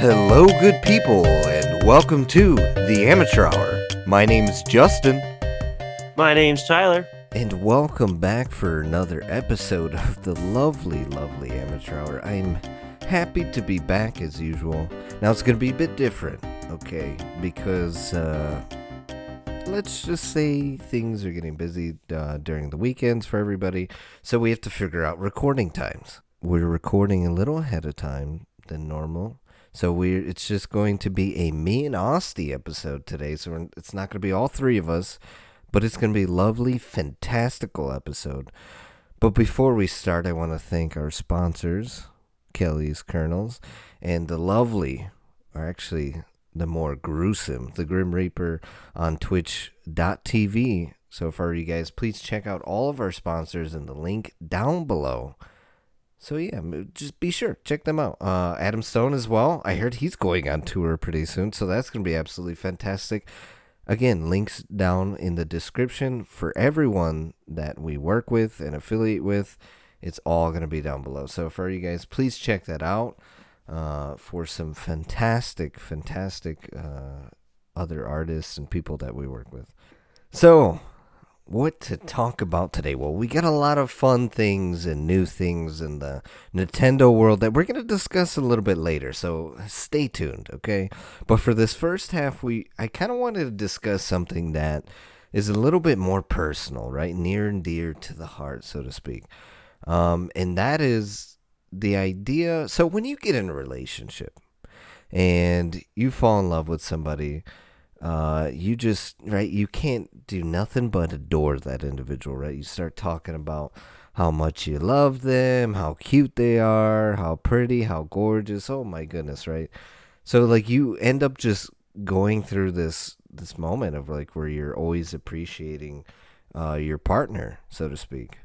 Hello, good people, and welcome to the Amateur Hour. My name's Justin. My name's Tyler. And welcome back for another episode of the lovely Amateur Hour. I'm happy to be back as usual. Now it's going to be a bit different, okay? Because, let's just say things are getting busy during the weekends for everybody. So we have to figure out recording times. We're recording a little ahead of time than normal. So it's just going to be a me and Austie episode today. So it's not going to be all three of us, but it's going to be a lovely, fantastical episode. But before we start, I want to thank our sponsors, Kelly's Kernels, and the lovely, or actually the more gruesome, the Grim Reaper on twitch.tv. So for you guys, please check out all of our sponsors in the link down below. So yeah, just be sure, check them out. Adam Stone as well. I heard he's going on tour pretty soon, so that's going to be absolutely fantastic. Again, links down in the description for everyone that we work with and affiliate with. It's all going to be down below. So for you guys, please check that out for some fantastic other artists and people that we work with. So, what to talk about today? Well, we got a lot of fun things and new things in the Nintendo world that we're going to discuss a little bit later, so stay tuned, okay? But for this first half, I kind of wanted to discuss something that is a little bit more personal, right? Near and dear to the heart, so to speak. And that is the idea. So when you get in a relationship and you fall in love with somebody, you just, right, you can't do nothing but adore that individual, right? You start talking about how much you love them, how cute they are, how pretty, how gorgeous. Oh my goodness, right? So like you end up just going through this moment of like where you're always appreciating your partner, so to speak.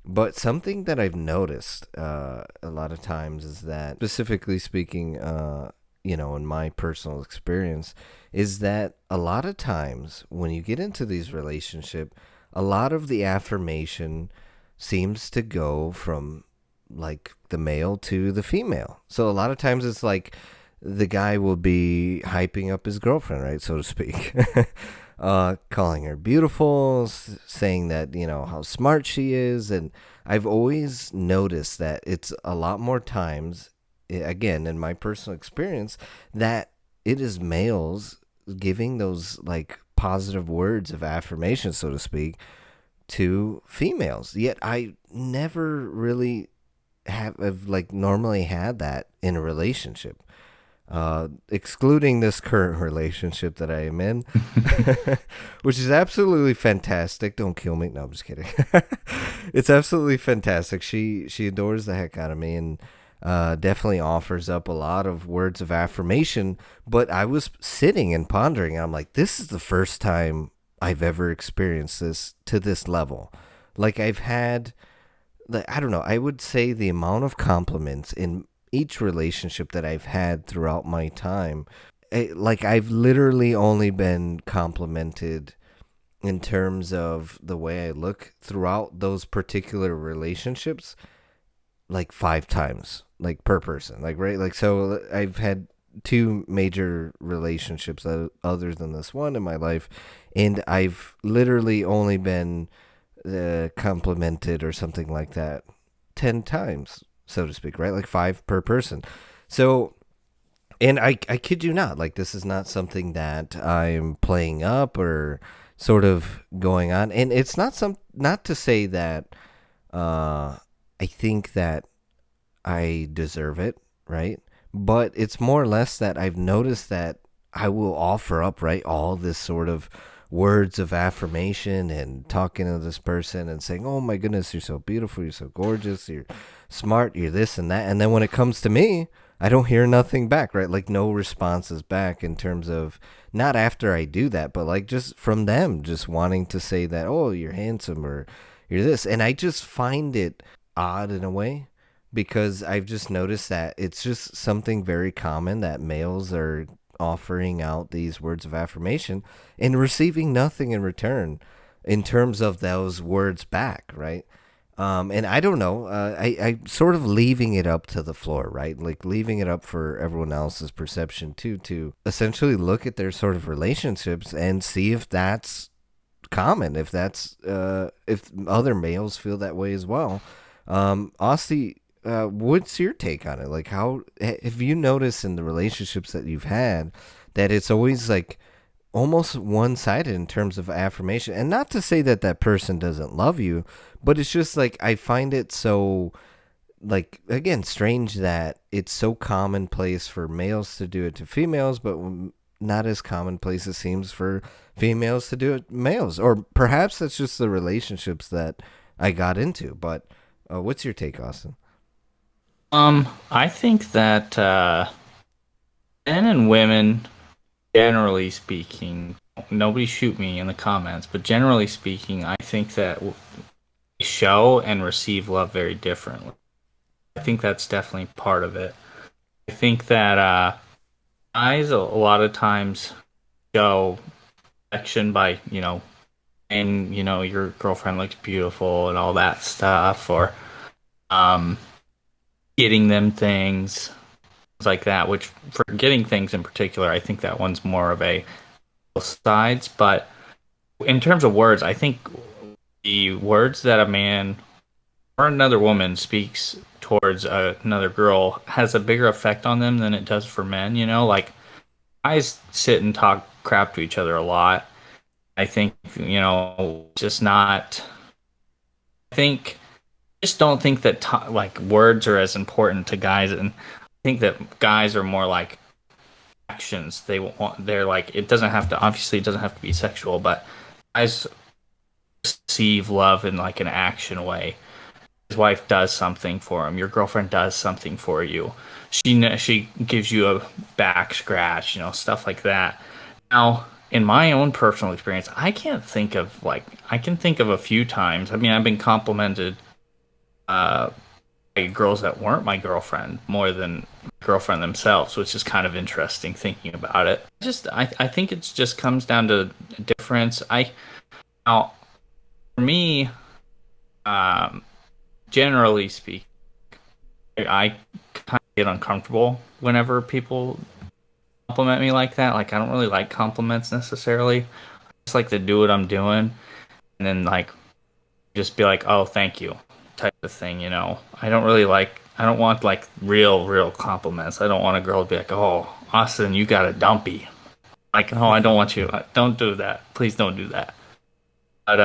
But something that I've noticed a lot of times is that, specifically speaking, in my personal experience, is that a lot of times when you get into these relationships, a lot of the affirmation seems to go from like the male to the female. So a lot of times it's like the guy will be hyping up his girlfriend, right, so to speak. Calling her beautiful, saying that, how smart she is. And I've always noticed that it's a lot more times, again, in my personal experience, that it is males giving those like positive words of affirmation, so to speak, to females. Yet I never really have like normally had that in a relationship. Excluding this current relationship that I am in, which is absolutely fantastic. Don't kill me. No, I'm just kidding. It's absolutely fantastic. She adores the heck out of me and definitely offers up a lot of words of affirmation. But I was sitting and pondering, and I'm like, this is the first time I've ever experienced this to this level. Like I've had, I don't know, I would say the amount of compliments in each relationship that I've had throughout my time, like I've literally only been complimented in terms of the way I look throughout those particular relationships, like 5 times, like per person, like, right? Like, so I've had 2 major relationships other than this one in my life, and I've literally only been complimented or something like that 10 times, so to speak, right? Like 5 per person. So, and I kid you not, like this is not something that I'm playing up or sort of going on. And it's not to say that I think that I deserve it, right? But it's more or less that I've noticed that I will offer up, right, all this sort of words of affirmation and talking to this person and saying, oh my goodness, you're so beautiful, you're so gorgeous, you're smart, you're this and that. And then when it comes to me, I don't hear nothing back, right? Like no responses back in terms of, not after I do that, but like just from them just wanting to say that, oh, you're handsome or you're this. And I just find it odd in a way, because I've just noticed that it's just something very common that males are offering out these words of affirmation and receiving nothing in return in terms of those words back, right? And I don't know. I sort of leaving it up to the floor, right? Like leaving it up for everyone else's perception too, to essentially look at their sort of relationships and see if that's common, if other males feel that way as well. Austin, what's your take on it? Like, how have you noticed in the relationships that you've had that it's always like almost one sided in terms of affirmation? And not to say that that person doesn't love you, but it's just like I find it so, like, again, strange that it's so commonplace for males to do it to females, but not as commonplace it seems for females to do it males. Or perhaps that's just the relationships that I got into. But what's your take, Austin? I think that men and women, generally speaking, nobody shoot me in the comments, but generally speaking, I think that we show and receive love very differently. I think that's definitely part of it. I think that guys a lot of times show affection by, and your girlfriend looks beautiful and all that stuff, or um, getting them things like that. Which for getting things in particular, I think that one's more of a both sides. But in terms of words, I think the words that a man or another woman speaks towards another girl has a bigger effect on them than it does for men. Like guys sit and talk crap to each other a lot. I think, just not. I think just don't think that like words are as important to guys, and I think that guys are more like actions. They're like, it doesn't have to, obviously it doesn't have to be sexual, but guys receive love in like an action way. His wife does something for him. Your girlfriend does something for you. She gives you a back scratch, stuff like that. Now, in my own personal experience, I can think of a few times. I mean, I've been complimented uh, by girls that weren't my girlfriend more than my girlfriend themselves, which is kind of interesting thinking about it. I think it just comes down to difference. Now for me, um, generally speaking, I kind of get uncomfortable whenever people compliment me like that. Like I don't really like compliments necessarily. I just like to do what I'm doing and then like just be like, "Oh, thank you," type of thing. I don't want like real compliments. I don't want a girl to be like, "Oh, Austin, you got a dumpy." Like, "No, I don't want you. Don't do that. Please don't do that." But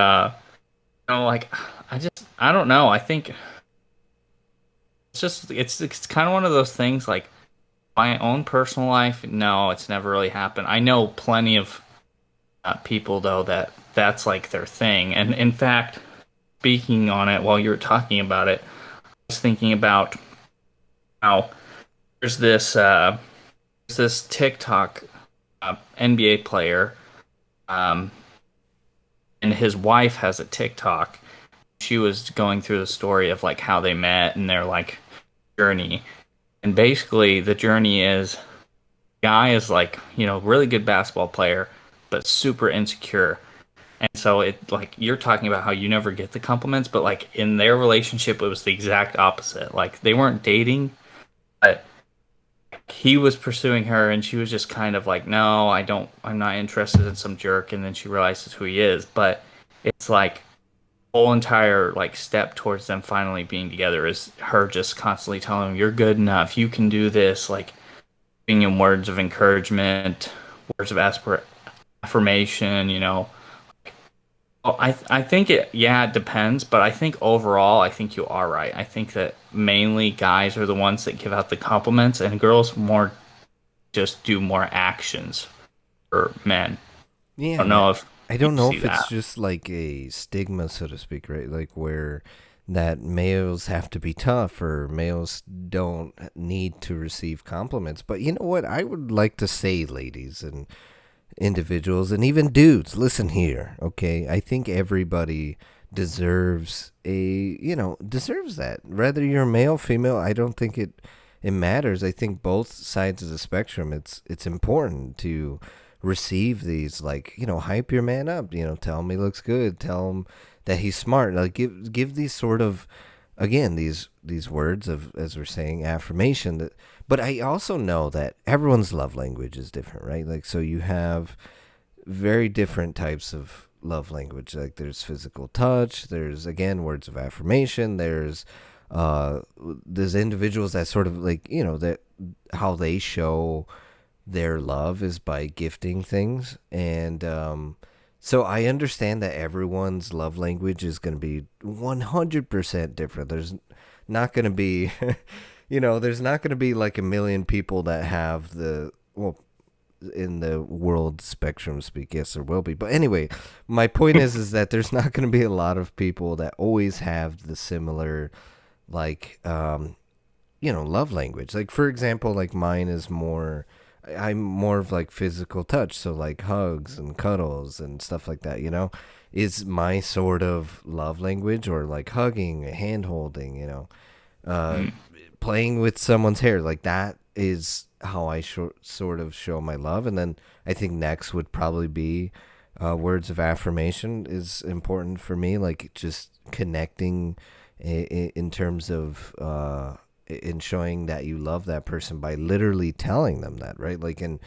like I don't know. I think it's kind of one of those things like my own personal life. No, it's never really happened. I know plenty of people though that's like their thing. And in fact, speaking on it while you were talking about it, I was thinking about how there's this TikTok NBA player, um, and his wife has a TikTok. She was going through the story of like how they met and their like journey. And basically the journey is guy is like, really good basketball player, but super insecure. And so it like you're talking about how you never get the compliments, but like in their relationship it was the exact opposite. Like they weren't dating, but he was pursuing her and she was just kind of like, "No, I'm not interested in some jerk," and then she realizes who he is. But it's like whole entire like step towards them finally being together is her just constantly telling him, "You're good enough, you can do this," like giving him words of encouragement, words of affirmation. Oh, I think it depends, but I think overall I think you are right. I think that mainly guys are the ones that give out the compliments and girls more just do more actions for men. I don't Yeah, know if I you don't know see if it's that. just like a stigma, so to speak, right? Like where that males have to be tough or males don't need to receive compliments. But you know what? I would like to say, ladies and individuals, and even dudes, listen here, okay? I think everybody deserves deserves that. Whether you're male, female, I don't think it matters. I think both sides of the spectrum, it's important to receive these, like, hype your man up, tell him he looks good, that he's smart. Like give these sort of, again, these words of, as we're saying, affirmation. That, but I also know that everyone's love language is different, right? Like, so you have very different types of love language. Like there's physical touch, there's again words of affirmation, there's individuals that sort of like, that how they show their love is by gifting things. And so I understand that everyone's love language is going to be 100% different. There's not going to be there's not going to be like a million people that have the, well, in the world spectrum speak, yes there will be, but anyway, my point is that there's not going to be a lot of people that always have the similar, like, love language. Like, for example, like mine is more, I'm more of like physical touch, so like hugs and cuddles and stuff like that, is my sort of love language. Or like hugging, hand holding, uh playing with someone's hair, like that is how I sort of show my love. And then I think next would probably be words of affirmation is important for me, like just connecting in terms of in showing that you love that person by literally telling them that, right? Like, and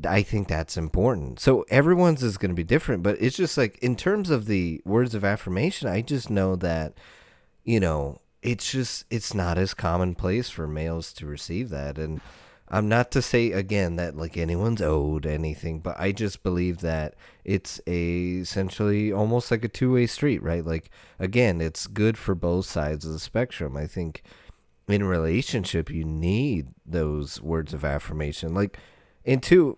I think that's important. So everyone's is going to be different, but it's just like in terms of the words of affirmation, I just know that, it's not as commonplace for males to receive that. And I'm not to say again that like anyone's owed anything, but I just believe that it's essentially almost like a two-way street, right? Like, again, it's good for both sides of the spectrum. I think in a relationship you need those words of affirmation. Like, and two,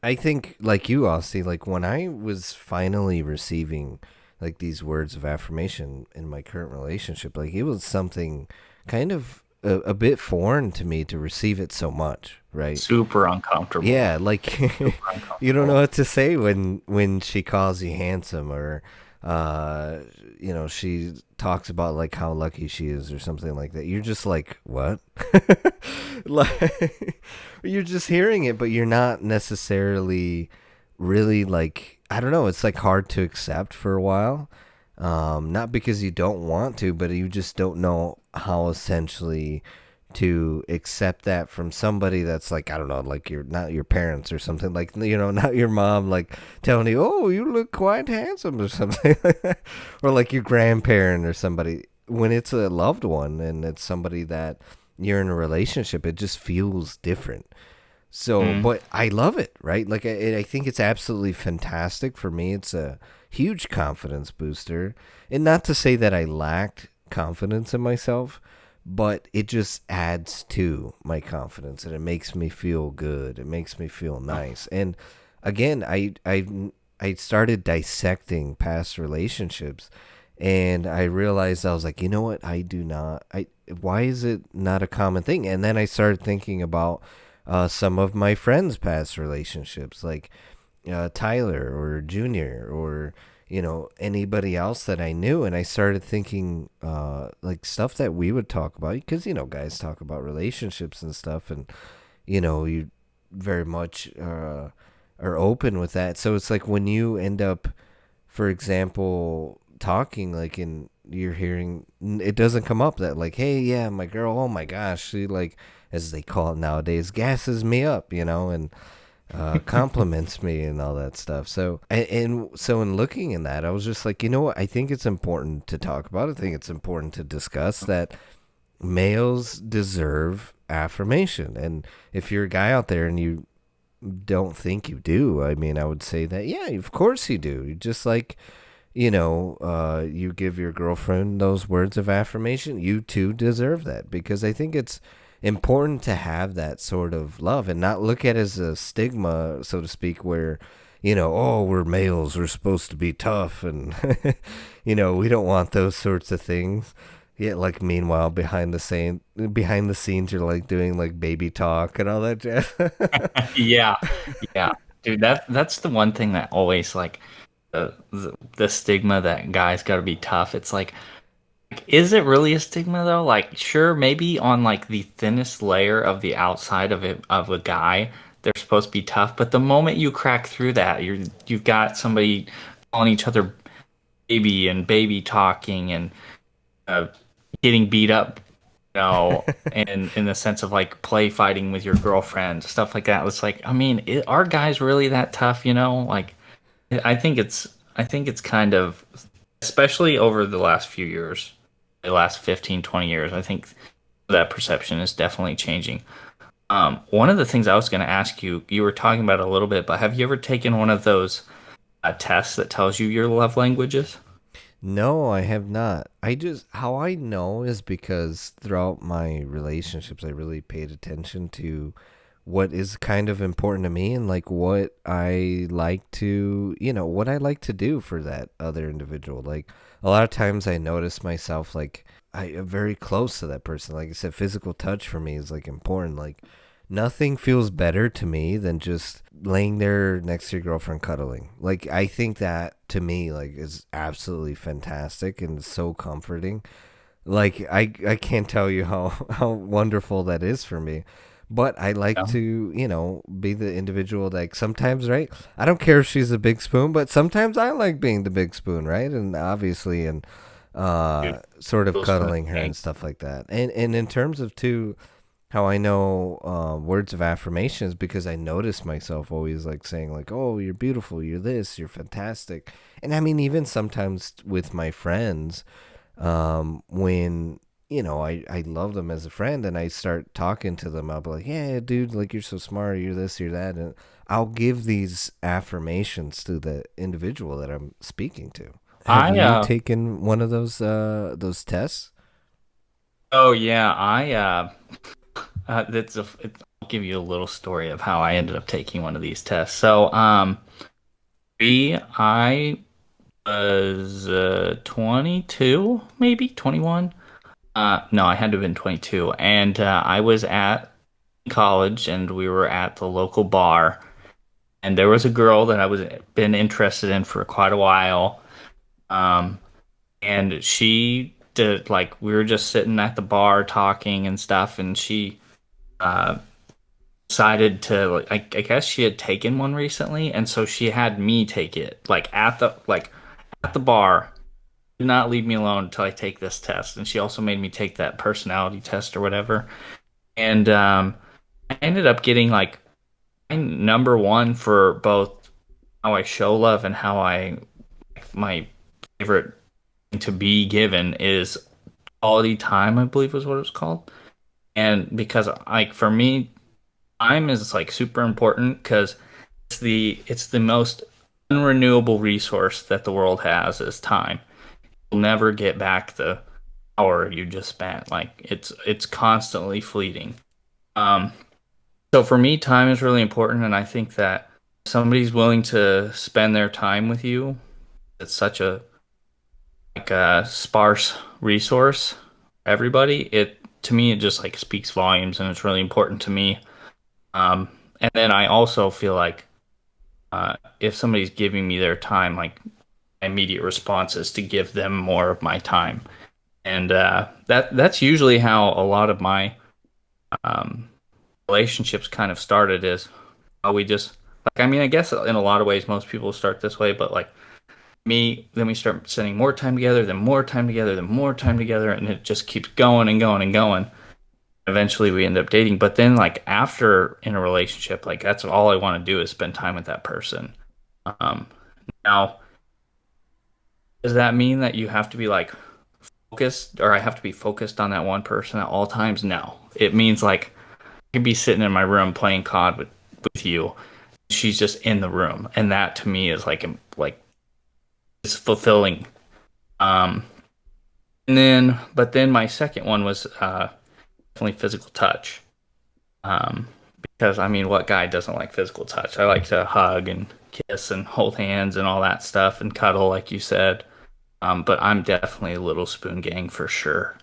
I think like you, Austin, like when I was finally receiving like these words of affirmation in my current relationship, like it was something kind of a bit foreign to me to receive it so much, right? Super uncomfortable. Yeah, like Super you don't know uncomfortable. what to say when she calls you handsome, or she talks about like how lucky she is or something like that. You're just like, what? Like, you're just hearing it, but you're not necessarily really, like, I don't know, it's like hard to accept for a while. Not because you don't want to, but you just don't know how essentially to accept that from somebody that's like, I don't know, like you're not your parents or something, like, not your mom, like telling you, oh, you look quite handsome or something like that. Or like your grandparent or somebody. When it's a loved one and it's somebody that you're in a relationship, it just feels different. So, Mm. but I love it, right? Like, I think it's absolutely fantastic. For me, it's a huge confidence booster. And not to say that I lacked confidence in myself, but it just adds to my confidence, and it makes me feel good. It makes me feel nice. And again, I started dissecting past relationships, and I realized, I was like, you know what? I do not. Why is it not a common thing? And then I started thinking about some of my friends' past relationships, like Tyler or Junior, or anybody else that I knew. And I started thinking like stuff that we would talk about, because guys talk about relationships and stuff, and you very much are open with that. So it's like when you end up, for example, talking, like, in you're hearing, it doesn't come up that like, hey, yeah, my girl, oh my gosh, she, like, as they call it nowadays, gasses me up, and compliments me and all that stuff. So, and so in looking in that, I was just like, you know what? I think it's important to talk about. I think it's important to discuss that males deserve affirmation. And if you're a guy out there and you don't think you do, I mean, I would say that, yeah, of course you do. You just like, you give your girlfriend those words of affirmation, you too deserve that, because I think it's important to have that sort of love and not look at it as a stigma, so to speak, where, oh, we're males, we're supposed to be tough, and, we don't want those sorts of things. Yet, like, meanwhile, behind the scenes, you're like doing like baby talk and all that jazz. Yeah, yeah, dude. That's the one thing that always like the stigma that guys got to be tough. It's like, is it really a stigma though? Like, sure, maybe on like the thinnest layer of the outside of a guy, they're supposed to be tough. But the moment you crack through that, you've got somebody calling each other baby talking and uh, getting beat up, in the sense of like play fighting with your girlfriend, stuff like that. It's like, I mean, are guys really that tough? Like I think it's kind of, especially over the last few years, the last 15, 20 years, I think that perception is definitely changing. One of the things I was going to ask you, you were talking about it a little bit, but have you ever taken one of those tests that tells you your love languages? No, I have not. How I know is because throughout my relationships, I really paid attention to what is kind of important to me and like what I like to, what I like to do for that other individual. Like a lot of times I notice myself like I am very close to that person. Like I said, physical touch for me is like important. Like nothing feels better to me than just laying there next to your girlfriend cuddling. Like I think that to me like is absolutely fantastic and so comforting. Like I can't tell you how how wonderful that is for me. But I like Yeah. to, be the individual like sometimes, right? I don't care if she's a big spoon, but sometimes I like being the big spoon, right? And obviously and Dude, sort of those kind of cuddling her things. and stuff like that. And in terms of too how I know words of affirmation is because I notice myself always like saying like, "Oh, you're beautiful, you're this, you're fantastic," and I mean even sometimes with my friends, when I love them as a friend and I start talking to them, I'll be like, "Yeah, dude, like you're so smart, you're this, you're that," and I'll give these affirmations to the individual that I'm speaking to. Have I you taken one of those tests? Oh yeah, I'll give you a little story of how I ended up taking one of these tests. So, I was 22, maybe 21. No, I had to have been 22, and I was at college, and we were at the local bar, and there was a girl that I was been interested in for quite a while. Um, and she did like we were just sitting at the bar talking and stuff, and she uh decided to like I guess she had taken one recently, and so she had me take it like at the bar. Did not leave me alone until I take this test, and she also made me take that personality test or whatever. And I ended up getting like number one for both how I show love and how I my favorite thing to be given is quality time, I believe was what it was called. And because like for me, time is like super important because it's the most unrenewable resource that the world has is time. You'll never get back the hour you just spent. Like it's constantly fleeting. Um, so for me, time is really important, and I think that if somebody's willing to spend their time with you, it's such a sparse resource for everybody. It to me it just like speaks volumes, and it's really important to me. And then I also feel like if somebody's giving me their time, like my immediate response is to give them more of my time, and that's usually how a lot of my um, relationships kind of started. Is we just like I mean I guess in a lot of ways most people start this way, but like me, then we start spending more time together, then more time together, then more time together, and it just keeps going and going and going. Eventually, we end up dating. But then, like after in a relationship, like that's all I want to do is spend time with that person. Um, Now, does that mean that you have to be like focused, or I have to be focused on that one person at all times? No, it means like I could be sitting in my room playing COD with you. She's just in the room, and that to me is like it's fulfilling. Um, but then my second one was definitely physical touch. Um, because I mean, what guy doesn't like physical touch? I like to hug and kiss and hold hands and all that stuff and cuddle, like you said. But I'm definitely a little spoon gang for sure.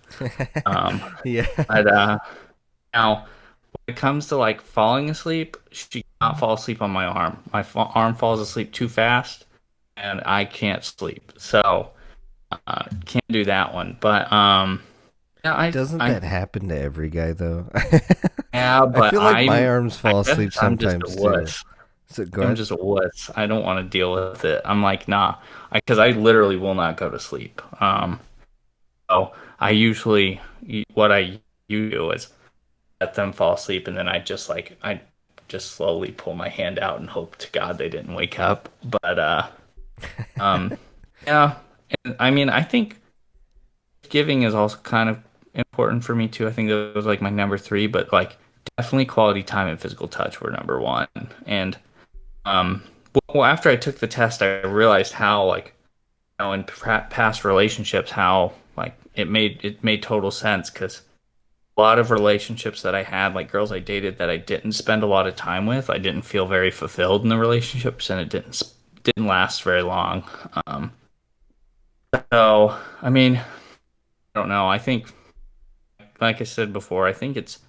Um, Yeah. but now when it comes to like falling asleep, she cannot fall asleep on my arm. My arm falls asleep too fast, and I can't sleep. So can't do that one. But yeah, Doesn't I that happen to every guy though? yeah, I but feel like my arms I fall guess asleep I'm just a sometimes too. wuss. So go I'm ahead. just a wuss. I don't want to deal with it. I'm like, nah, because I literally will not go to sleep. So I usually what I you do is let them fall asleep, and then I just slowly pull my hand out and hope to God they didn't wake up. But um, yeah, and I mean, I think giving is also kind of important for me too. I think that was like my number three, but like definitely quality time and physical touch were number one. And um, well, after I took the test, I realized how like in past relationships how like it made total sense because a lot of relationships that I had, like girls I dated that I didn't spend a lot of time with, I didn't feel very fulfilled in the relationships, and it didn't last very long. Um, so I mean, I don't know. I think, like I said before, I think it's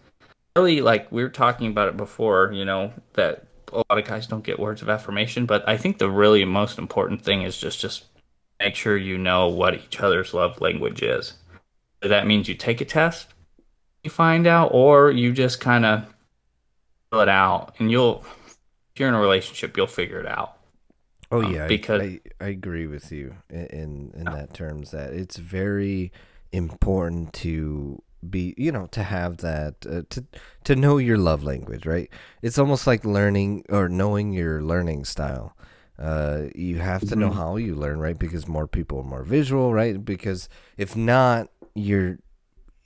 really like we were talking about it before. That a lot of guys don't get words of affirmation, but I think the really most important thing is just make sure you know what each other's love language is. That means you take a test, you find out, or you just kind of fill it out, and if you're in a relationship, you'll figure it out. Oh yeah, Because I agree with you in that terms that it's very important to be to have that to know your love language, right? It's almost like learning or knowing your learning style. You have to know Mhm. how you learn, right? Because more people are more visual, right? Because if not, you're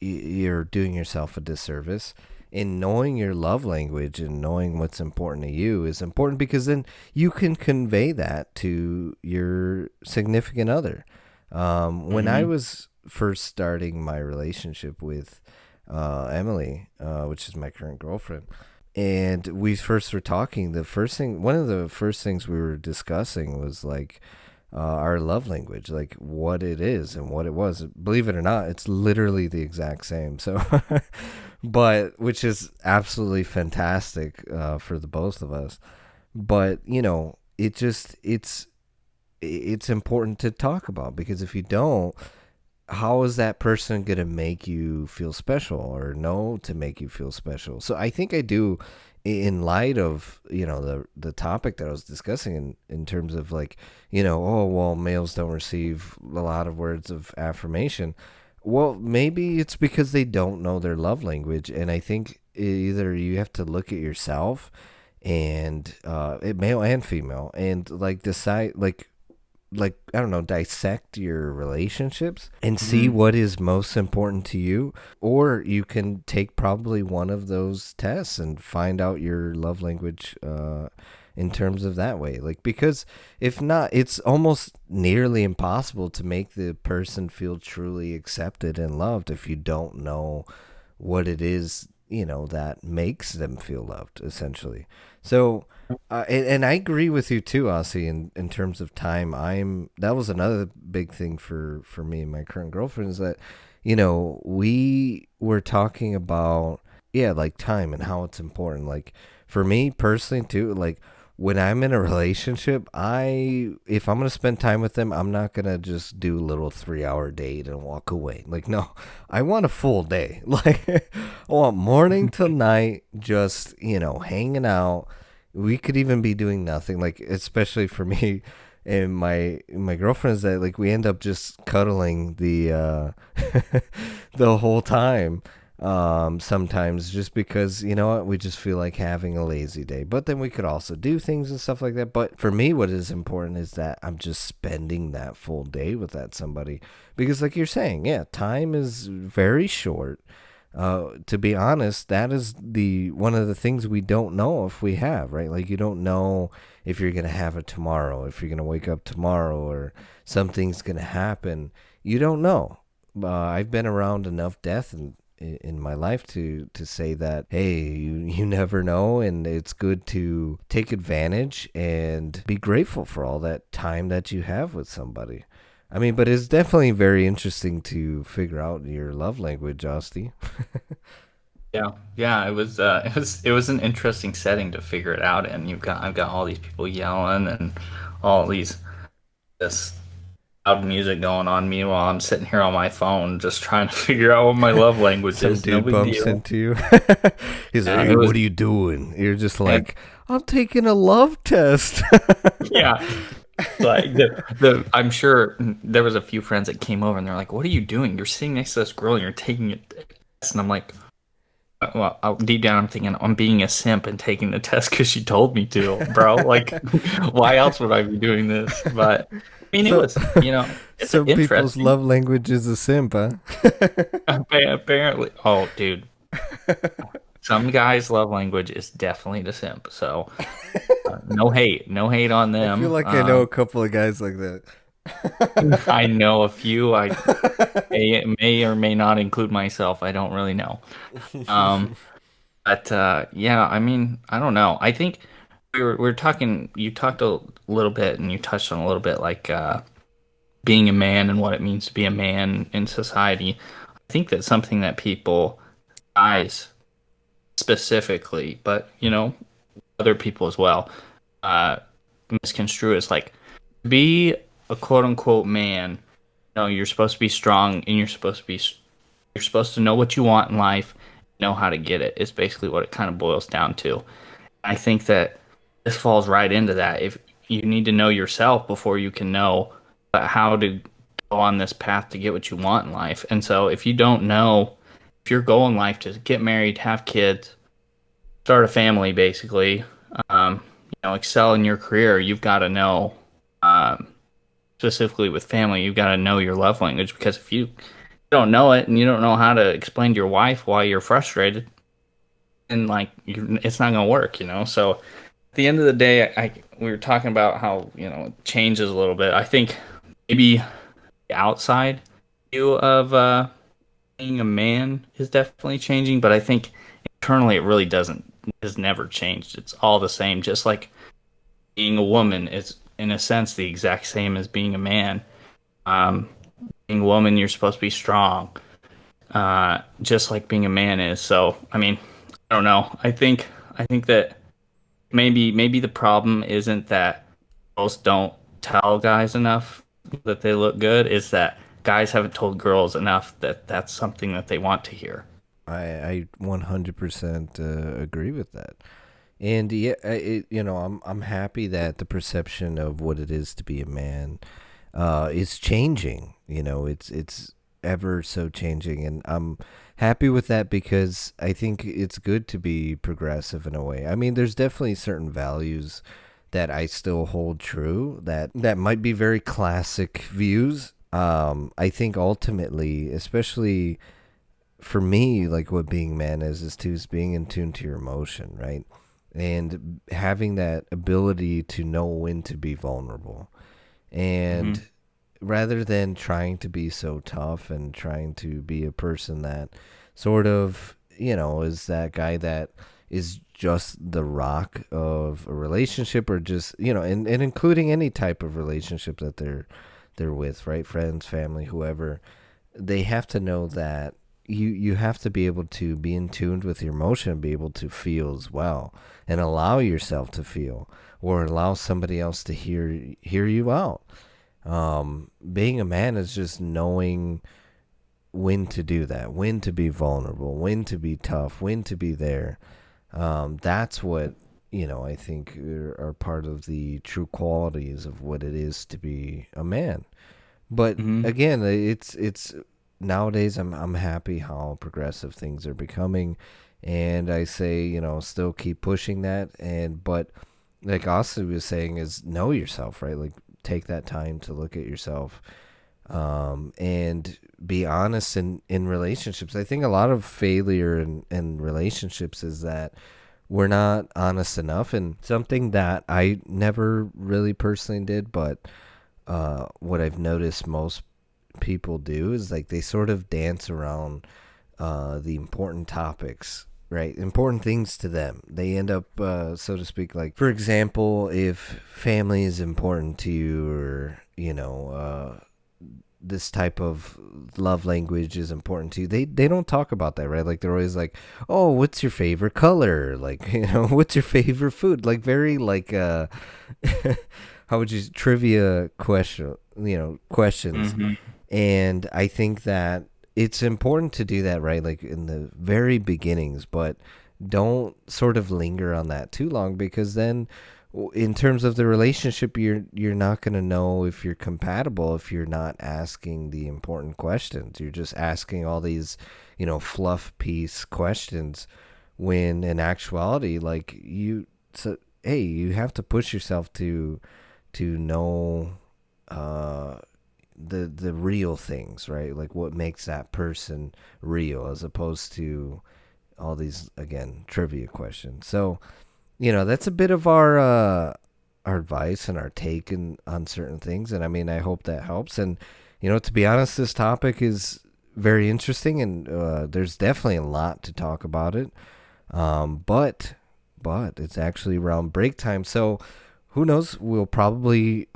doing yourself a disservice. In knowing your love language and knowing what's important to you is important because then you can convey that to your significant other. When I Mhm. was first starting my relationship with Emily, which is my current girlfriend, and we first were talking, one of the first things we were discussing was like our love language, like what it is and what it was. Believe it or not, it's literally the exact same. So, but which is absolutely fantastic for the both of us. But it's important to talk about because if you don't, how is that person going to make you feel special or know to make you feel special? So I think I do in light of, the topic that I was discussing in terms of like, oh, well, males don't receive a lot of words of affirmation. Well, maybe it's because they don't know their love language. And I think either you have to look at yourself and male and female and like decide like I don't know, dissect your relationships and see Mhm. what is most important to you, or you can take probably one of those tests and find out your love language in terms of that way. Like because if not, it's almost nearly impossible to make the person feel truly accepted and loved if you don't know what it is that makes them feel loved essentially. So and I agree with you too, Aussie, in terms of time. That was another big thing for me and my current girlfriend is that, we were talking about like time and how it's important. Like for me personally too, like when I'm in a relationship, if I'm gonna spend time with them, I'm not gonna just do a little 3 hour date and walk away. Like no, I want a full day. Like I want morning till night, just hanging out. We could even be doing nothing, like especially for me and my girlfriend's that like we end up just cuddling the whole time sometimes just because what, we just feel like having a lazy day, but then we could also do things and stuff like that. But for me what is important is that I'm just spending that full day with that somebody because like you're saying, yeah, time is very short. To be honest, that is the one of the things we don't know if we have, right? Like you don't know if you're gonna have it tomorrow, if you're gonna wake up tomorrow, or something's gonna happen. You don't know. I've been around enough death in my life to say that hey, you never know, and it's good to take advantage and be grateful for all that time that you have with somebody. I mean, but it's definitely very interesting to figure out your love language, Asti. Yeah, yeah, it was an interesting setting to figure it out in. I've got all these people yelling and all these this. loud music going on. Meanwhile, I'm sitting here on my phone just trying to figure out what my love language Some is. No dude big bumps deal. into you. He's like, It "Hey, was, what are you doing?" You're just and like, "I'm taking a love test." yeah, like the I'm sure there was a few friends that came over and they're like, "What are you doing? You're sitting next to this girl and you're taking it." And I'm like, well, deep down, I'm thinking I'm being a simp and taking the test because she told me to, bro. Like, why else would I be doing this? But I mean, it So, was, it's some people's interesting. love language is a simp, huh? Apparently, oh, dude, some guys' love language is definitely the simp. So, no hate on I feel them. like I know a couple of guys like that. I know a few. I may or may not include myself. I don't really know. Um, But yeah, I mean, I don't know. I think we were talking. You talked a little bit, and you touched on a little bit, like being a man and what it means to be a man in society. I think that's something that people, guys specifically, but other people as well, uh, misconstrue as like be a quote unquote man. You're supposed to be strong, and you're supposed to know what you want in life, know how to get it. Is basically what it kind of boils down to. I think that this falls right into that. If you need to know yourself before you can know how to go on this path to get what you want in life. And so if you don't know if your goal in life to get married, have kids, start a family, basically, excel in your career, you've got to know, um, specifically with family, you've got to know your love language because if you don't know it and you don't know how to explain to your wife why you're frustrated, and like it's not gonna work. So at the end of the day, we were talking about how it changes a little bit. I think maybe the outside view of being a man is definitely changing, but I think internally it really doesn't has never changed. It's all the same. Just like being a woman is in a sense the exact same as being a man. Um, Being a woman, you're supposed to be strong, just like being a man is. So I mean, I don't know. I think that maybe the problem isn't that girls don't tell guys enough that they look good. Is that guys haven't told girls enough that that's something that they want to hear. I 100% agree with that. And yeah, I'm happy that the perception of what it is to be a man is changing. It's ever so changing, and I'm happy with that because I think it's good to be progressive in a way. I mean, there's definitely certain values that I still hold true that might be very classic views. I think ultimately, especially for me, like what being man is being in tune to your emotion, right? And having that ability to know when to be vulnerable. And Hmm. rather than trying to be so tough and trying to be a person that sort of, is that guy that is just the rock of a relationship or just, and including any type of relationship that they're with, right? Friends, family, whoever. They have to know that you have to be able to be in tune with your emotion and be able to feel as well and allow yourself to feel or allow somebody else to hear you out. Being a man is just knowing when to do that, when to be vulnerable, when to be tough, when to be there. That's what I think are part of the true qualities of what it is to be a man. But Hmm. again, it's nowadays I'm happy how progressive things are becoming, and I say still keep pushing that. And but like Austin was saying, is know yourself, right? Like take that time to look at yourself, and be honest in relationships. I think a lot of failure in relationships is that we're not honest enough, and something that I never really personally did, but what I've noticed most people do is like they sort of dance around the important topics, right? Important things to them. They end up, so to speak, like, for example, if family is important to you or, this type of love language is important to you. They don't talk about that, right? Like they're always like, "Oh, what's your favorite color?" Like, what's your favorite food? Like very like how would you trivia questions. Mm-hmm. And I think that it's important to do that, right? Like in the very beginnings, but don't sort of linger on that too long, because then in terms of the relationship, you're not going to know if you're compatible if you're not asking the important questions. You're just asking all these, fluff piece questions, when in actuality, like hey, you have to push yourself to know the real things, right? Like what makes that person real, as opposed to all these, again, trivia questions. So that's a bit of our advice and our take on certain things, and I mean, I hope that helps. And to be honest, this topic is very interesting, and there's definitely a lot to talk about it. But it's actually around break time, so who knows? We'll probably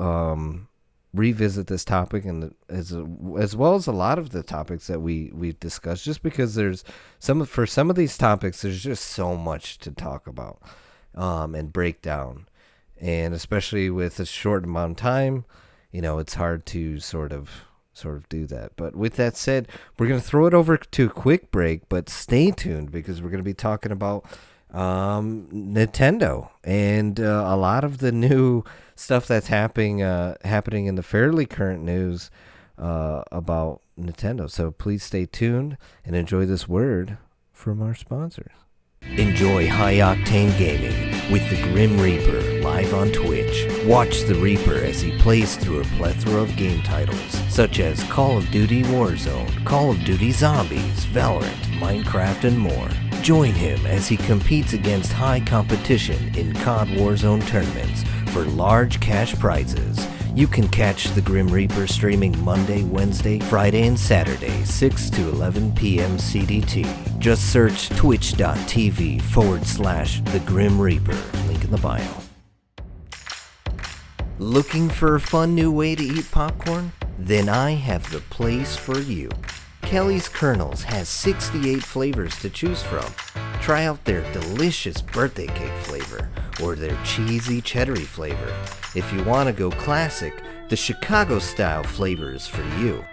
revisit this topic, and as well as a lot of the topics that we've discussed, just because there's for some of these topics, there's just so much to talk about and break down, and especially with a short amount of time, it's hard to sort of do that. But with that said, we're going to throw it over to a quick break, but stay tuned, because we're going to be talking about Nintendo and a lot of the new stuff that's happening in the fairly current news about Nintendo. So please stay tuned and enjoy this word from our sponsors. Enjoy high-octane gaming with the Grim Reaper live on Twitch. Watch the Reaper as he plays through a plethora of game titles, such as Call of Duty Warzone, Call of Duty Zombies, Valorant, Minecraft, and more. Join him as he competes against high competition in COD Warzone tournaments for large cash prizes. You can catch the Grim Reaper streaming Monday, Wednesday, Friday, and Saturday, 6 to 11 p.m. CDT. Just search twitch.tv/The Grim Reaper. Link in the bio. Looking for a fun new way to eat popcorn? Then I have the place for you. Kelly's Kernels has 68 flavors to choose from. Try out their delicious birthday cake flavor or their cheesy cheddary flavor. If you want to go classic, the Chicago style flavor is for you.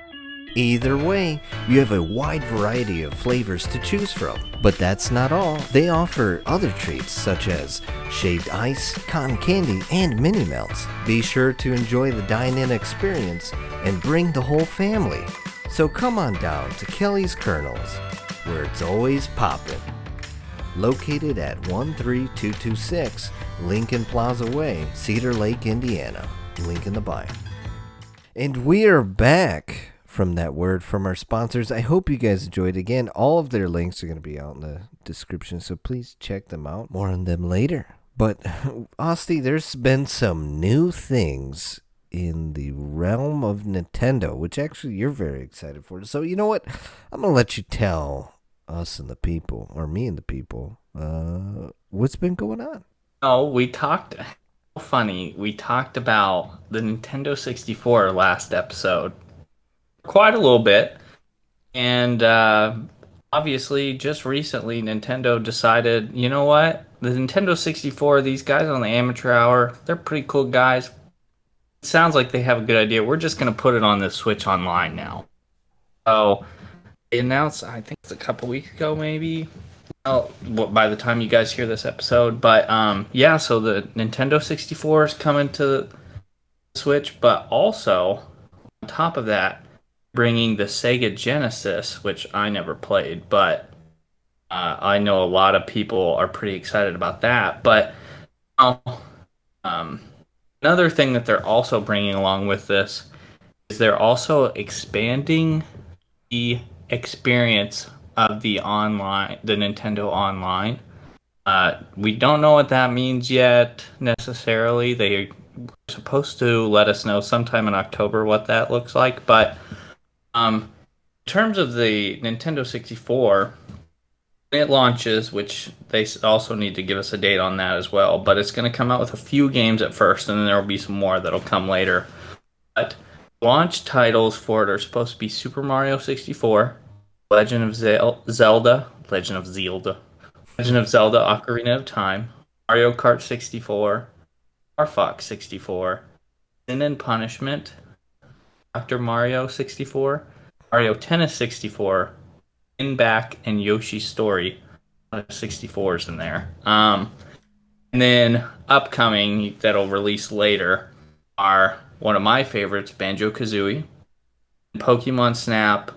Either way, you have a wide variety of flavors to choose from. But that's not all. They offer other treats such as shaved ice, cotton candy, and mini melts. Be sure to enjoy the dine-in experience and bring the whole family. So come on down to Kelly's Kernels, where it's always poppin'. Located at 13226 Lincoln Plaza Way, Cedar Lake, Indiana. Link in the bio. And we are back from that word from our sponsors. I hope you guys enjoyed. Again, all of their links are going to be out in the description, so please check them out. More on them later. But, Asti, there's been some new things in the realm of Nintendo, which actually you're very excited for. So, you know what? I'm going to let you tell us and the people, or me and the people, what's been going on. Oh, we talked about the Nintendo 64 last episode quite a little bit, and obviously just recently Nintendo decided, you know what, the Nintendo 64, these guys on the amateur hour, they're pretty cool guys. It sounds like they have a good idea. We're just going to put it on the Switch Online now. So they announced, I think it's a couple weeks ago, maybe. Oh, by the time you guys hear this episode, but yeah. So the Nintendo 64 is coming to the Switch, but also on top of that, bringing the Sega Genesis, which I never played, but I know a lot of people are pretty excited about that. But another thing that they're also bringing along with this is they're also expanding the experience of the Nintendo Online. We don't know what that means yet necessarily. They are supposed to let us know sometime in October what that looks like. But in terms of the Nintendo 64, when it launches, which they also need to give us a date on that as well, but it's going to come out with a few games at first, and then there will be some more that'll come later. But launch titles for it are supposed to be Super Mario 64, Legend of Zelda, Ocarina of Time, Mario Kart 64, Star Fox 64, Sin and Punishment, Dr. Mario 64, Mario Tennis 64, In Back, and Yoshi's Story. 64s in there. And then upcoming that'll release later are one of my favorites, Banjo Kazooie, Pokemon Snap,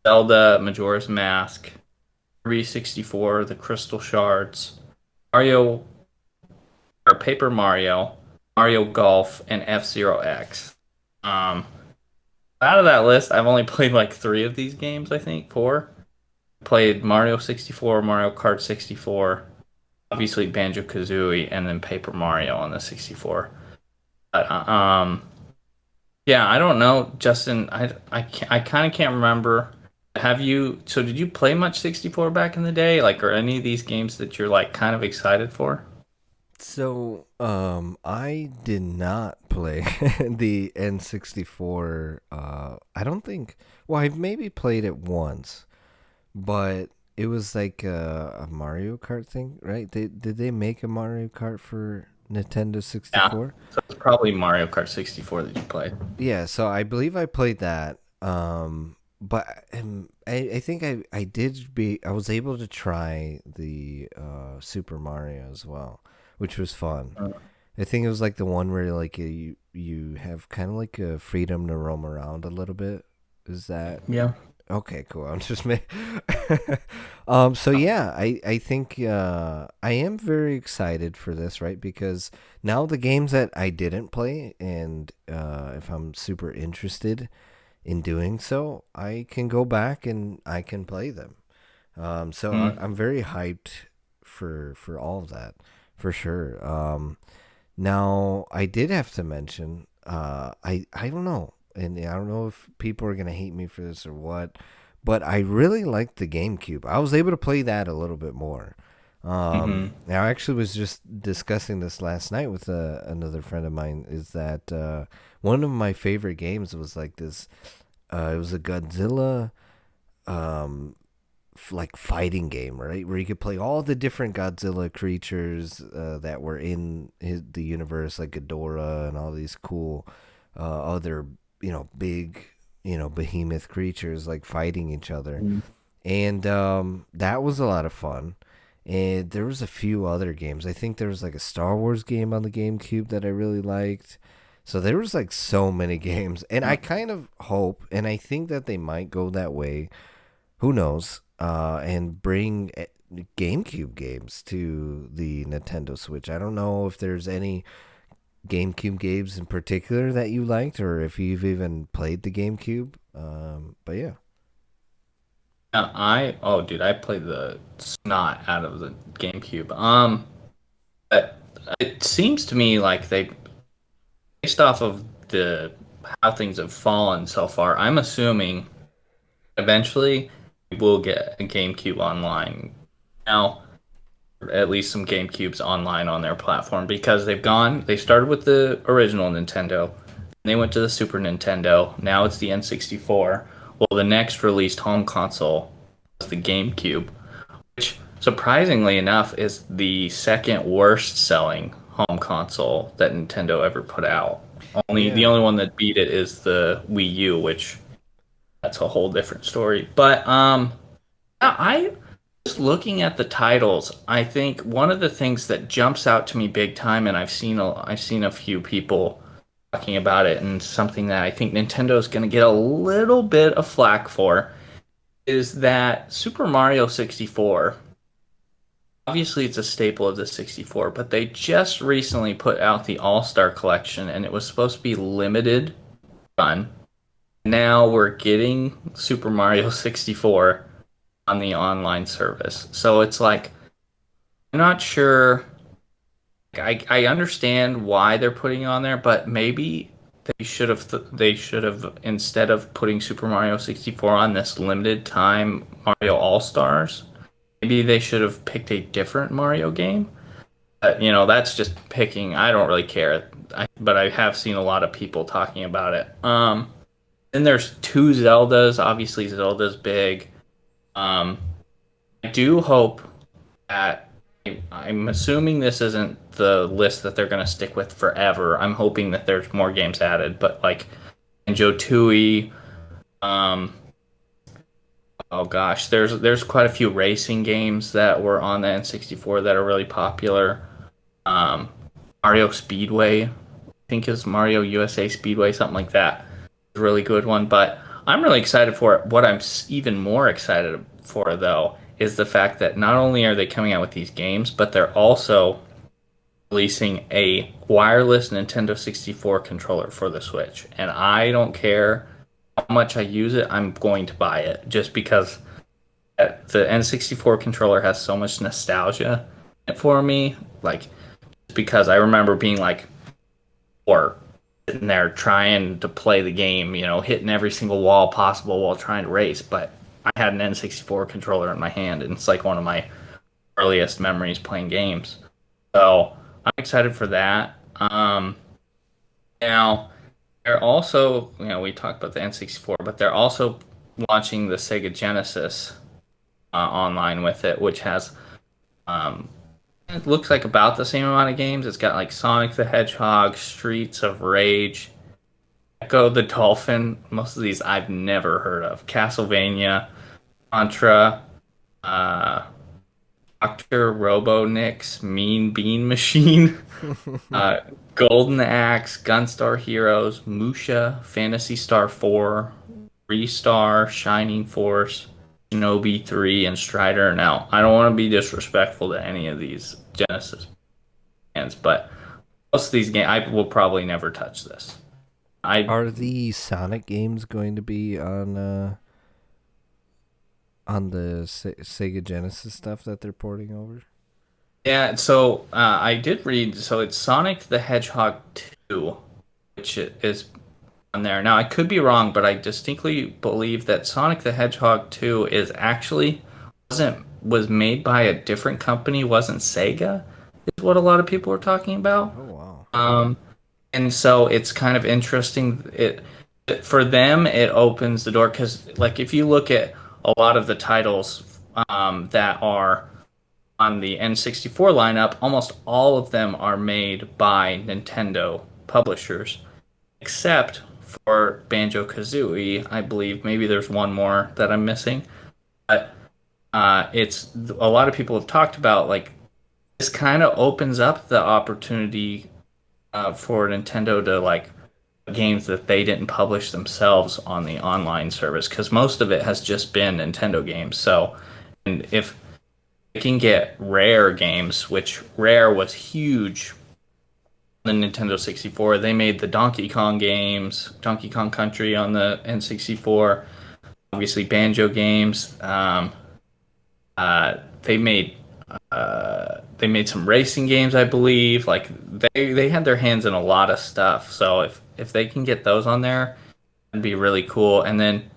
Zelda Majora's Mask, 364, The Crystal Shards, Mario or Paper Mario, Mario Golf, and F Zero X. Um, Out of that list, I've only played like three of these games. I think four. Played Mario 64, Mario Kart 64, obviously Banjo Kazooie, and then Paper Mario on the 64. But, yeah, I don't know, Justin. I kind of can't remember. Have you? So did you play much 64 back in the day? Like, are any of these games that you're like kind of excited for? So, I did not play the N64. I don't think. Well, I've maybe played it once, but it was like a Mario Kart thing, right? Did they make a Mario Kart for Nintendo Yeah. 64? So it's probably Mario Kart 64 that you played. Yeah, so I believe I played that. But I think I was able to try the Super Mario as well, which was fun. I think it was like the one where like you have kind of like a freedom to roam around a little bit. Is that Yeah. okay? Cool. I'm just so yeah, I think I am very excited for this, right? Because now the games that I didn't play, and if I'm super interested in doing so, I can go back and I can play them. So Mm. I'm very hyped for all of that, for sure. Now I did have to mention, I don't know, and I don't know if people are gonna hate me for this or what, but I really liked the GameCube. I was able to play that a little bit more. Hmm. I actually was just discussing this last night with another friend of mine. Is that one of my favorite games was like this. It was a Godzilla um, like fighting game, right? Where you could play all the different Godzilla creatures that were in the universe, like Ghidorah and all these cool other, big, behemoth creatures like fighting each other. And that was a lot of fun. And there was a few other games. I think there was like a Star Wars game on the GameCube that I really liked. So there was like so many games, and I kind of hope, and I think that they might go that way, who knows, and bring GameCube games to the Nintendo Switch. I don't know if there's any GameCube games in particular that you liked, or if you've even played the GameCube. But yeah, Oh dude, I played the snot out of the GameCube. But it seems to me like they, based off of the how things have fallen so far, I'm assuming eventually we will get a GameCube online. Now, at least some GameCubes online on their platform because they started with the original Nintendo, they went to the Super Nintendo, now it's the N64. Well, the next released home console was the GameCube, which surprisingly enough is the second worst selling home console that Nintendo ever put out. Only the yeah, only one that beat it is the Wii U, which that's a whole different story. But yeah, I just looking at the titles, I think one of the things that jumps out to me big time, and I've seen a few people talking about it, and something that I think Nintendo is going to get a little bit of flack for is that Super Mario 64. Obviously, it's a staple of the 64, but they just recently put out the All Star Collection, and it was supposed to be limited run. Now we're getting Super Mario 64 on the online service. So it's like I'm not sure. I understand why they're putting it on there, but maybe they should have instead of putting Super Mario 64 on this limited time Mario All Stars, maybe they should have picked a different Mario game. That's just picking. I don't really care. But I have seen a lot of people talking about it. Then there's two Zeldas. Obviously, Zelda's big. Um, I do hope that I'm assuming this isn't the list that they're going to stick with forever. I'm hoping that there's more games added, but like Banjo Tooie, um, oh gosh, there's quite a few racing games that were on the N64 that are really popular. Um, Mario Speedway, I think is Mario USA Speedway, something like that. It's a really good one, but I'm really excited for it. What I'm even more excited for though is the fact that not only are they coming out with these games, but they're also releasing a wireless Nintendo 64 controller for the Switch. And I don't care how much I use it, I'm going to buy it just because the N64 controller has so much nostalgia for me. Like, because I remember being like four, sitting there trying to play the game, hitting every single wall possible while trying to race. But I had an N64 controller in my hand, and it's like one of my earliest memories playing games. So I'm excited for that. Now, they're also, we talked about the N64, but they're also launching the Sega Genesis online with it, which has, um, it looks like about the same amount of games. It's got like Sonic the Hedgehog, Streets of Rage, Echo the Dolphin. Most of these I've never heard of. Castlevania, Contra, uh, Dr. Robonix, Mean Bean Machine. Uh, Golden Axe, Gunstar Heroes, Musha, Phantasy Star 4, Restar, Shining Force, Shinobi 3, and Strider. Now, I don't want to be disrespectful to any of these Genesis fans, but most of these games, I will probably never touch this. I Are the Sonic games going to be on the Sega Genesis stuff that they're porting over? Yeah, so I did read. So it's Sonic the Hedgehog 2, which is on there. Now, I could be wrong, but I distinctly believe that Sonic the Hedgehog 2 is actually wasn't was made by a different company, wasn't Sega, is what a lot of people are talking about. Oh wow. Um, and so it's kind of interesting. For them, it opens the door because, like, if you look at a lot of the titles that are on the N64 lineup, almost all of them are made by Nintendo publishers, except for Banjo Kazooie. I believe maybe there's one more that I'm missing, but it's a lot of people have talked about like this kind of opens up the opportunity for Nintendo to like games that they didn't publish themselves on the online service because most of it has just been Nintendo games. So, and if they can get Rare games, which Rare was huge on the Nintendo 64, they made the Donkey Kong games, Donkey Kong Country on the N64, obviously Banjo games. Uh, they made they made some racing games, I believe. Like they had their hands in a lot of stuff. So if they can get those on there, it'd be really cool. And then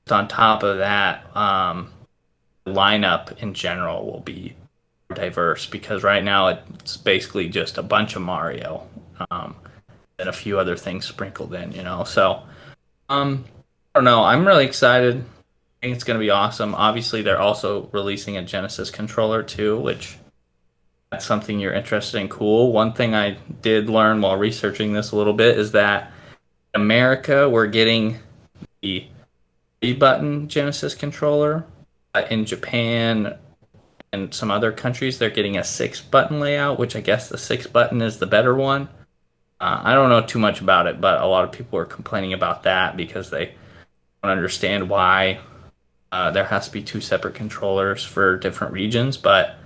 on top of that, the lineup in general will be diverse because right now it's basically just a bunch of Mario, um, and a few other things sprinkled in. So I don't know. I'm really excited. I think it's going to be awesome. Obviously, they're also releasing a Genesis controller too, which that's something you're interested in. Cool. One thing I did learn while researching this a little bit is that in America, we're getting the three-button Genesis controller. In Japan and some other countries, they're getting a six-button layout, which I guess the six-button is the better one. I don't know too much about it, but a lot of people are complaining about that because they don't understand why there has to be two separate controllers for different regions. But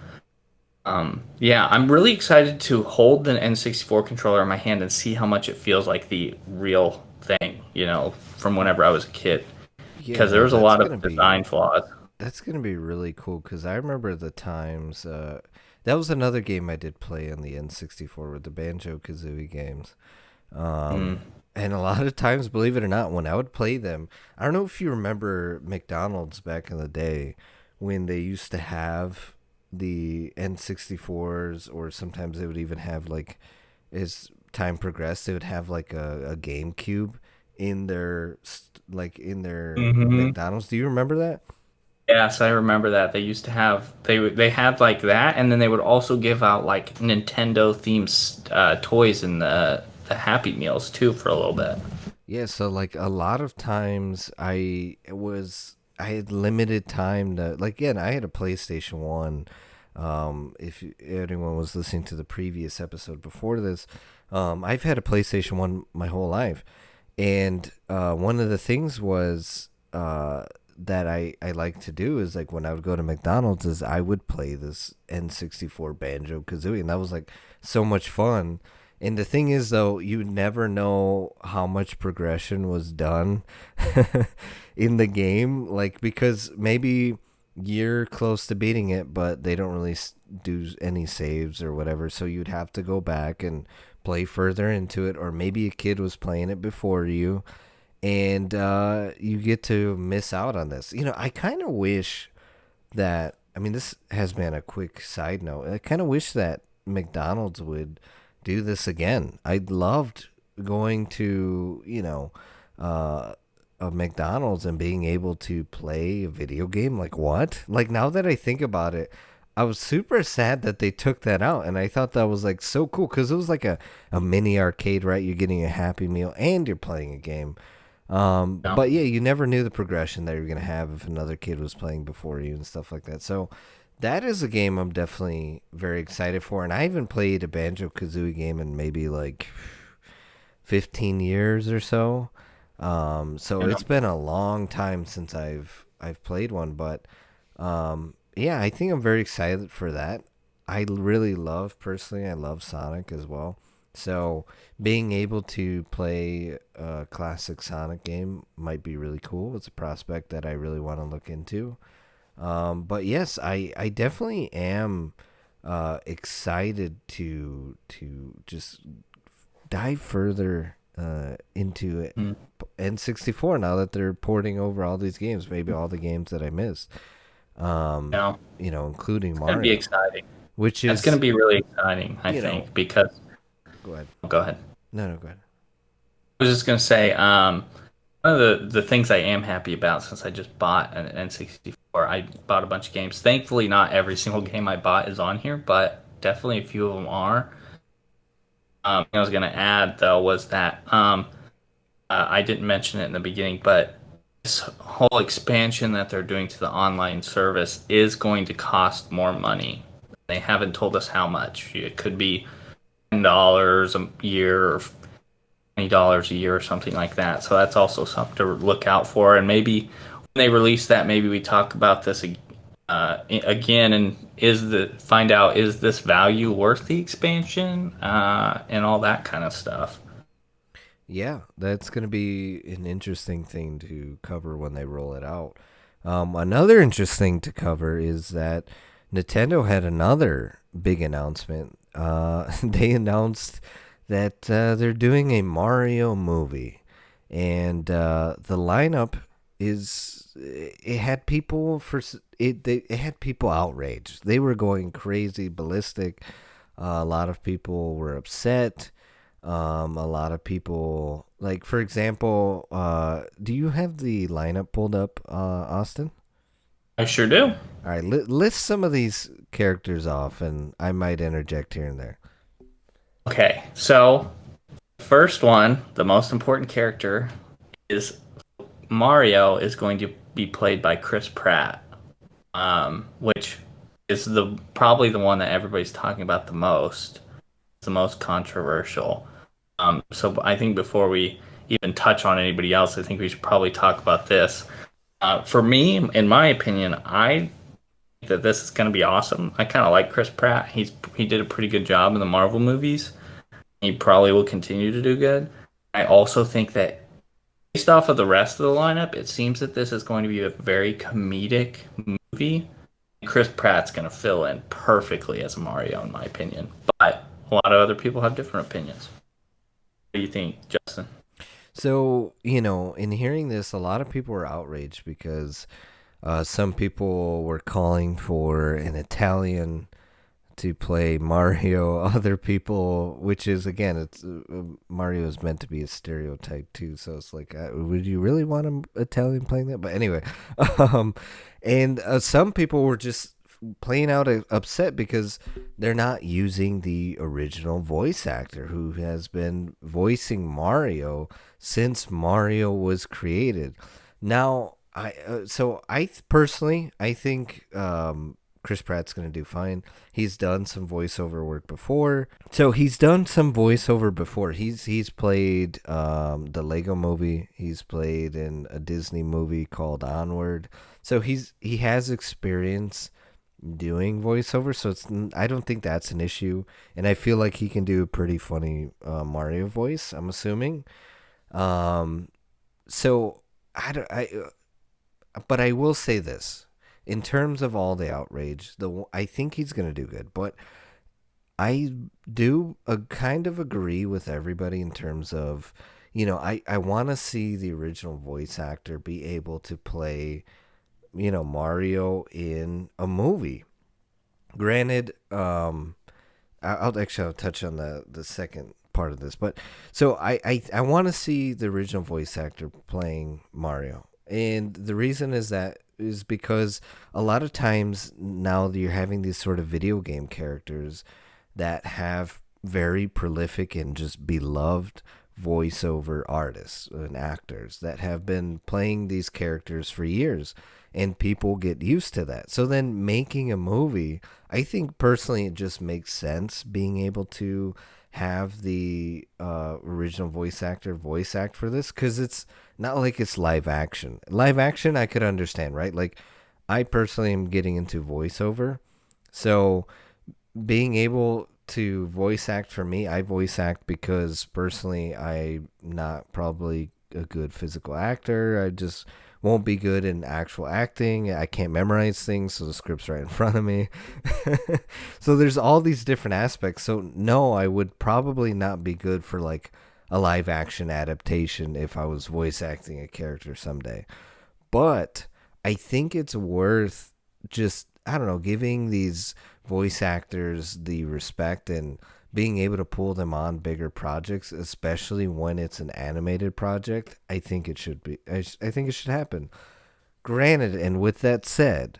yeah, I'm really excited to hold the N64 controller in my hand and see how much it feels like the real thing, from whenever I was a kid. Yeah, Because there no, was a lot of design flaws. that's gonna be really cool because I remember the times. That was another game I did play on the N64 with the Banjo Kazooie games. Mm. And a lot of times, believe it or not, when I would play them, I don't know if you remember McDonald's back in the day when they used to have the N64s, or sometimes they would even have like, as time progressed, they would have like a GameCube in their in their Hmm. McDonald's. Do you remember that? Yes, I remember that. They used to have they had like that, and then they would also give out like Nintendo themed toys in the Happy Meals too for a little bit. Yeah, so like a lot of times I had limited time to like again, I had a PlayStation 1. If anyone was listening to the previous episode before this, I've had a PlayStation 1 my whole life. And one of the things was that I like to do is like when I would go to McDonald's is I would play this N64 Banjo Kazooie, and that was like so much fun. And the thing is, though, you never know how much progression was done in the game, like because maybe you're close to beating it, but they don't really do any saves or whatever. So you'd have to go back and play further into it, or maybe a kid was playing it before you, and you get to miss out on this. I kind of wish that. I mean, this has been a quick side note. I kind of wish that McDonald's would do this again. I loved going to, a McDonald's and being able to play a video game. Like, what? Like, now that I think about it, I was super sad that they took that out. And I thought that was like so cool because it was like a mini arcade, right? You're getting a Happy Meal and you're playing a game. Yeah. But yeah, you never knew the progression that you're gonna have if another kid was playing before you and stuff like that. So that is a game I'm definitely very excited for. And I haven't played a Banjo Kazooie game in maybe like 15 years or so. So Yeah. it's been a long time since I've played one, but yeah, I think I'm very excited for that. I really love personally, I love Sonic as well. So being able to play a classic Sonic game might be really cool. It's a prospect that I really want to look into. But yes, I definitely am excited to just dive further into it. Mm. N64 now that they're porting over all these games, maybe all the games that I missed, Yeah. including It's gonna be Mario, exciting. which That's gonna is, be really exciting, I you know, think, because go ahead. go ahead. No, no, go ahead. I was just gonna say, one of the things I am happy about since I just bought an N64, I bought a bunch of games. Thankfully, not every single game I bought is on here, but definitely a few of them are. I was gonna add though was that I didn't mention it in the beginning, but this whole expansion that they're doing to the online service is going to cost more money. They haven't told us how much. It could be $10 a year or $20 a year or something like that. So that's also something to look out for. And maybe when they release that, maybe we talk about this again and find out is this value worth the expansion and all that kind of stuff. Yeah, that's going to be an interesting thing to cover when they roll it out. Another interesting to cover is that Nintendo had another big announcement. They announced that they're doing a Mario movie, and the lineup is it had people it had people outraged. They were going crazy, ballistic. A lot of people were upset. A lot of people, like for example, do you have the lineup pulled up, Austin? I sure do. All right, list some of these characters off, and I might interject here and there. Okay, so first one, the most important character is Mario is going to be played by Chris Pratt, which is the probably the one that everybody's talking about the most. It's the most controversial. So I think before we even touch on anybody else, I think we should probably talk about this. For me, in my opinion, I think that this is going to be awesome. I kind of like Chris Pratt. He did a pretty good job in the Marvel movies. He probably will continue to do good. I also think that based off of the rest of the lineup, it seems that this is going to be a very comedic movie. Chris Pratt's going to fill in perfectly as Mario, in my opinion. But a lot of other people have different opinions. What do you think, Justin? So, in hearing this, a lot of people were outraged because some people were calling for an Italian to play Mario, other people, which is again, it's Mario is meant to be a stereotype too. So it's like, would you really want an Italian playing that? But anyway, um, and some people were just playing out upset because they're not using the original voice actor who has been voicing Mario since Mario was created. Now, personally, I think Chris Pratt's gonna do fine. He's done some voiceover work before, so he's done some voiceover before. He's played the Lego Movie. He's played in a Disney movie called Onward. So he has experience doing voiceover. So I don't think that's an issue, and I feel like he can do a pretty funny Mario voice. I'm assuming. Um, so I don't I but I will say this: in terms of all the outrage, I think he's gonna do good. But I do kind of agree with everybody in terms of, I want to see the original voice actor be able to play, Mario in a movie. Granted, I'll touch on the second part of this, but so I want to see the original voice actor playing Mario, and the reason is because a lot of times now that you're having these sort of video game characters that have very prolific and just beloved voiceover artists and actors that have been playing these characters for years, and people get used to that. So then making a movie, I think personally it just makes sense being able to have the original voice actor voice act for this, because it's not like it's live action. Live action I could understand, right? Like, I personally am getting into voiceover, so being able to voice act, for me, I voice act because personally I'm not probably a good physical actor. I just won't be good in actual acting. I can't memorize things, so the script's right in front of me. So there's all these different aspects. So no, I would probably not be good for like a live action adaptation if I was voice acting a character someday. But I think it's worth just, I don't know, giving these voice actors the respect and being able to pull them on bigger projects, especially when it's an animated project. I think it should be. I think it should happen. Granted, and with that said,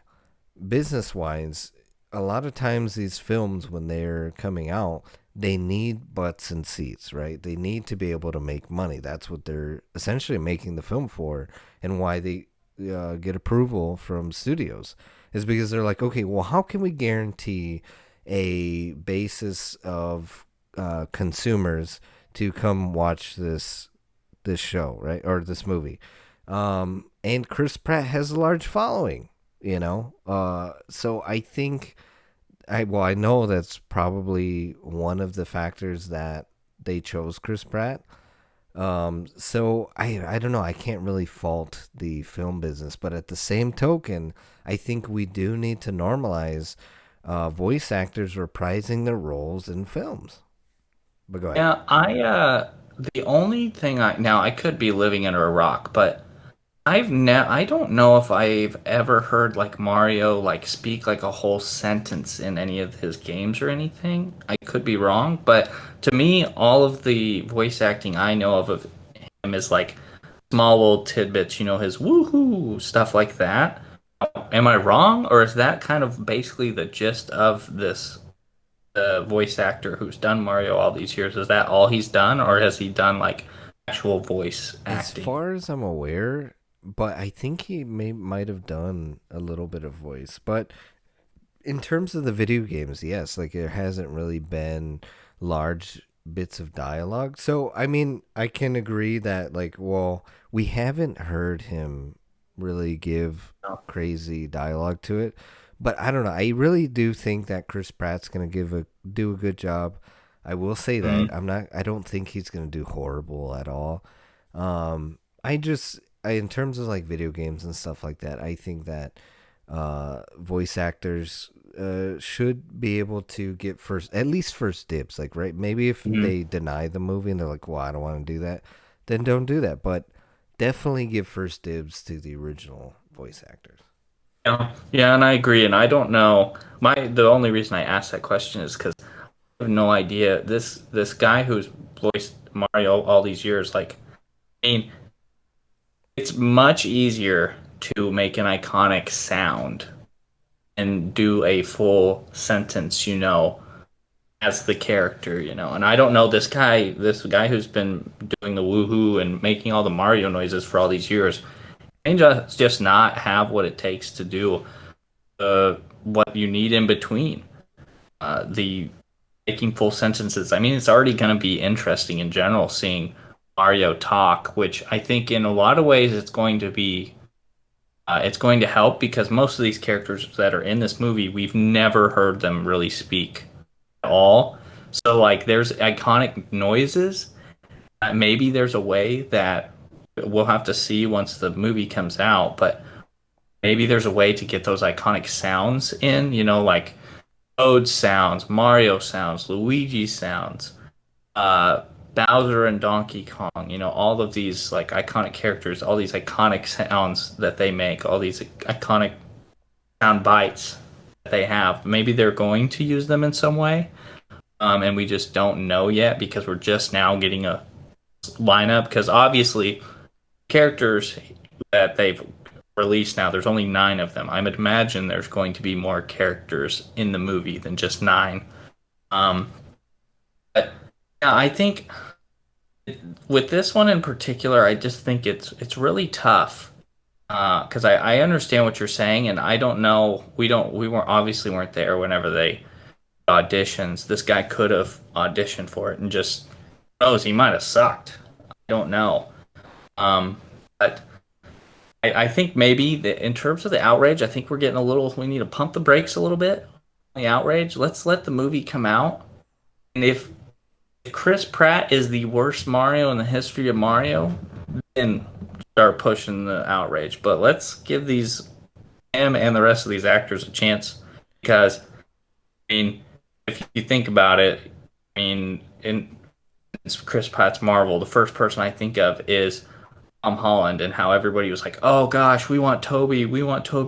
business wise, a lot of times these films, when they're coming out, they need butts and seats, right? They need to be able to make money. That's what they're essentially making the film for, and why they get approval from studios is because they're like, okay, well, how can we guarantee a basis of consumers to come watch this show, right, or this movie? And Chris Pratt has a large following, so I think I know that's probably one of the factors that they chose Chris Pratt. So I don't know. I can't really fault the film business, but at the same token, I think we do need to normalize voice actors reprising their roles in films. But go ahead. Yeah, the only thing I could be living under a rock, but I don't know if I've ever heard like Mario like speak like a whole sentence in any of his games or anything. I could be wrong, but to me, all of the voice acting I know of him is like small little tidbits, his woohoo stuff like that. Am I wrong, or is that kind of basically the gist of this voice actor who's done Mario all these years? Is that all he's done, or has he done like actual voice As acting? far as I'm aware, but I think he might have done a little bit of voice. But in terms of the video games, yes, like there hasn't really been large bits of dialogue. So I mean, I can agree that like, well, we haven't heard him really give No. crazy dialogue to it. But I don't know. I really do think that Chris Pratt's gonna do a good job. I will say that Mm. I don't think he's gonna do horrible at all. In terms of like video games and stuff like that, I think that voice actors should be able to get at least first dibs. Like, right? Maybe if Mhm. they deny the movie and they're like, well, I don't want to do that, then don't do that. But definitely give first dibs to the original voice actors. Yeah, and I agree. And I don't know. The only reason I asked that question is because I have no idea. This guy who's voiced Mario all these years, like, I mean, it's much easier to make an iconic sound and do a full sentence, as the character, And I don't know this guy who's been doing the woohoo and making all the Mario noises for all these years, may just not have what it takes to do what you need in between. The making full sentences. I mean, it's already going to be interesting in general seeing Mario talk, which I think in a lot of ways it's going to help because most of these characters that are in this movie, we've never heard them really speak at all. So like, there's iconic noises. Maybe there's a way that we'll have to see once the movie comes out, but maybe there's a way to get those iconic sounds in, like Toad sounds, Mario sounds, Luigi sounds, uh, Bowser and Donkey Kong, all of these like iconic characters, all these iconic sounds that they make, all these iconic sound bites that they have. Maybe they're going to use them in some way, and we just don't know yet because we're just now getting a lineup. Because obviously, characters that they've released now, there's only 9 of them. I would imagine there's going to be more characters in the movie than just 9. Um, but yeah, I think with this one in particular, I just think it's really tough because I understand what you're saying, and I don't know. We weren't there whenever they auditions. This guy could have auditioned for it and just knows he might have sucked. I don't know. But I think maybe in terms of the outrage, I think we're getting a little. We need to pump the brakes a little bit on the outrage. Let's let the movie come out, and if Chris Pratt is the worst Mario in the history of Mario, then start pushing the outrage. But let's give him and the rest of these actors a chance because I mean, if you think about it, I mean, in Chris Pratt's Marvel, the first person I think of is Tom Holland and how everybody was like, "Oh gosh, we want Tobey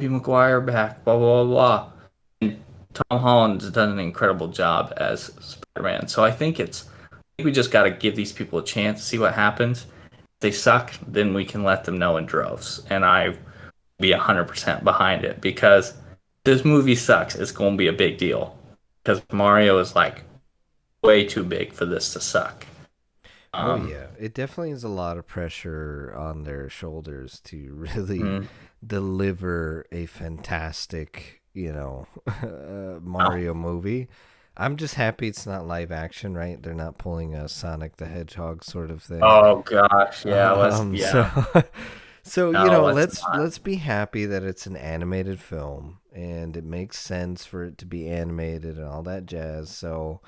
Maguire back," blah blah blah blah. And Tom Holland has done an incredible job as Spider-Man. So I think we just got to give these people a chance, see what happens. If they suck, then we can let them know in droves. And I be 100% behind it because this movie sucks. It's going to be a big deal because Mario is like way too big for this to suck. Oh Um, yeah, it definitely is a lot of pressure on their shoulders to really mm, deliver a fantastic, oh, Mario movie. I'm just happy it's not live action, right? They're not pulling a Sonic the Hedgehog sort of thing. oh gosh, yeah, So yeah, so no, let's not. let's be happy that it's an animated film and it makes sense for it to be animated and all that jazz. So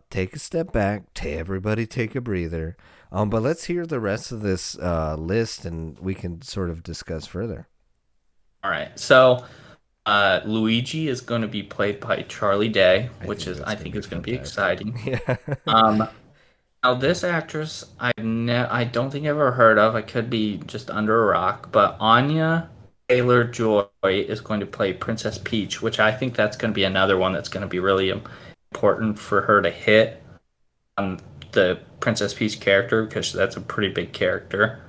take a step back, everybody take a breather. But let's hear the rest of this list and we can sort of discuss further. All right, so Luigi is going to be played by Charlie Day, I which think is that's I gonna think be is going to be fantastic. exciting. Yeah. Um, Now, this actress, I don't think I've ever heard of. I could be just under a rock, but Anya Taylor-Joy is going to play Princess Peach, which I think that's going to be another one that's going to be really important for her to hit on the Princess Peach character because that's a pretty big character.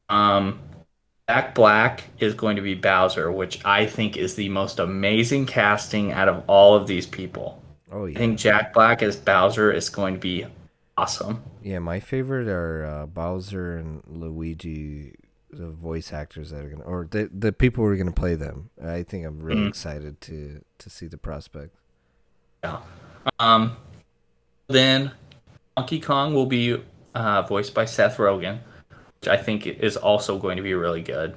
Um, Jack Black is going to be Bowser, which I think is the most amazing casting out of all of these people. Oh I yeah. think Jack Black as Bowser is going to be awesome. Yeah, my favorite are Bowser and Luigi, the voice actors that are gonna, or the people who are gonna play them. I think I'm really Mm, excited to see the prospect. yeah. Um, then Donkey Kong will be voiced by Seth Rogen, which I think is also going to be really good.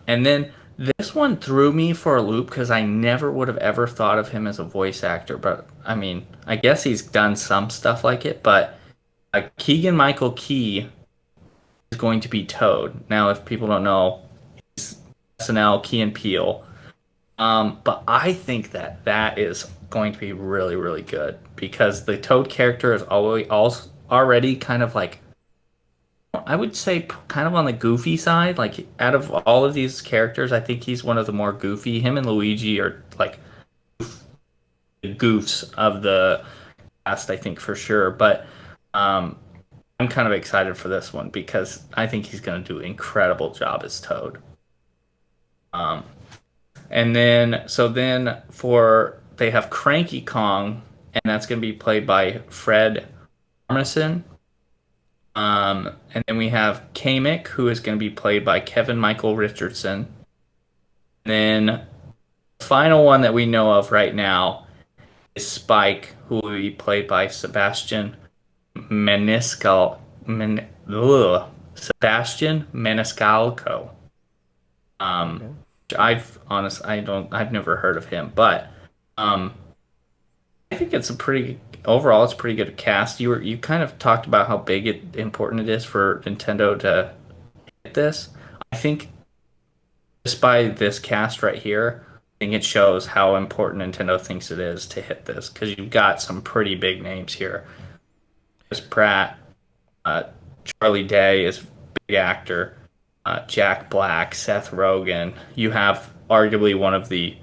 And then this one threw me for a loop because I never would have ever thought of him as a voice actor. But I mean, I guess he's done some stuff like it. But Keegan Michael Key is going to be Toad. Now, if people don't know, he's SNL Key and Peele. But I think that is going to be really, really good because the Toad character is always already kind of like I would say kind of on the goofy side. Like out of all of these characters, I think he's one of the more goofy. Him and Luigi are like the goofs of the cast, I think for sure. But um, I'm kind of excited for this one because I think he's going to do an incredible job as Toad. Um, and then for they have Cranky Kong, and that's going to be played by Fred Armisen. And then we have Kamek, who is going to be played by Kevin Michael Richardson. And then the final one that we know of right now is Spike, who will be played by Sebastian Maniscalco. Okay. I've never heard of him, but um, I think overall it's a pretty good cast. You kind of talked about how important it is for Nintendo to hit this. I think just by this cast right here, I think it shows how important Nintendo thinks it is to hit this because you've got some pretty big names here. Chris Pratt, uh, Charlie Day is a big actor, Jack Black, Seth Rogen. You have arguably one of the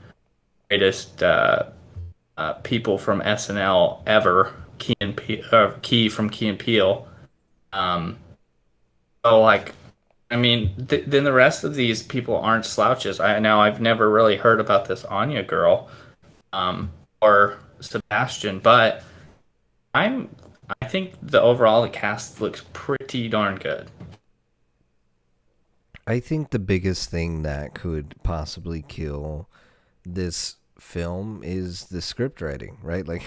greatest people from SNL ever, Key from Key and Peele. Um, so like, I mean, then the rest of these people aren't slouches. I've never really heard about this Anya girl, or Sebastian, but I'm I think the cast looks pretty darn good. I think the biggest thing that could possibly kill this film is the script writing, right? Like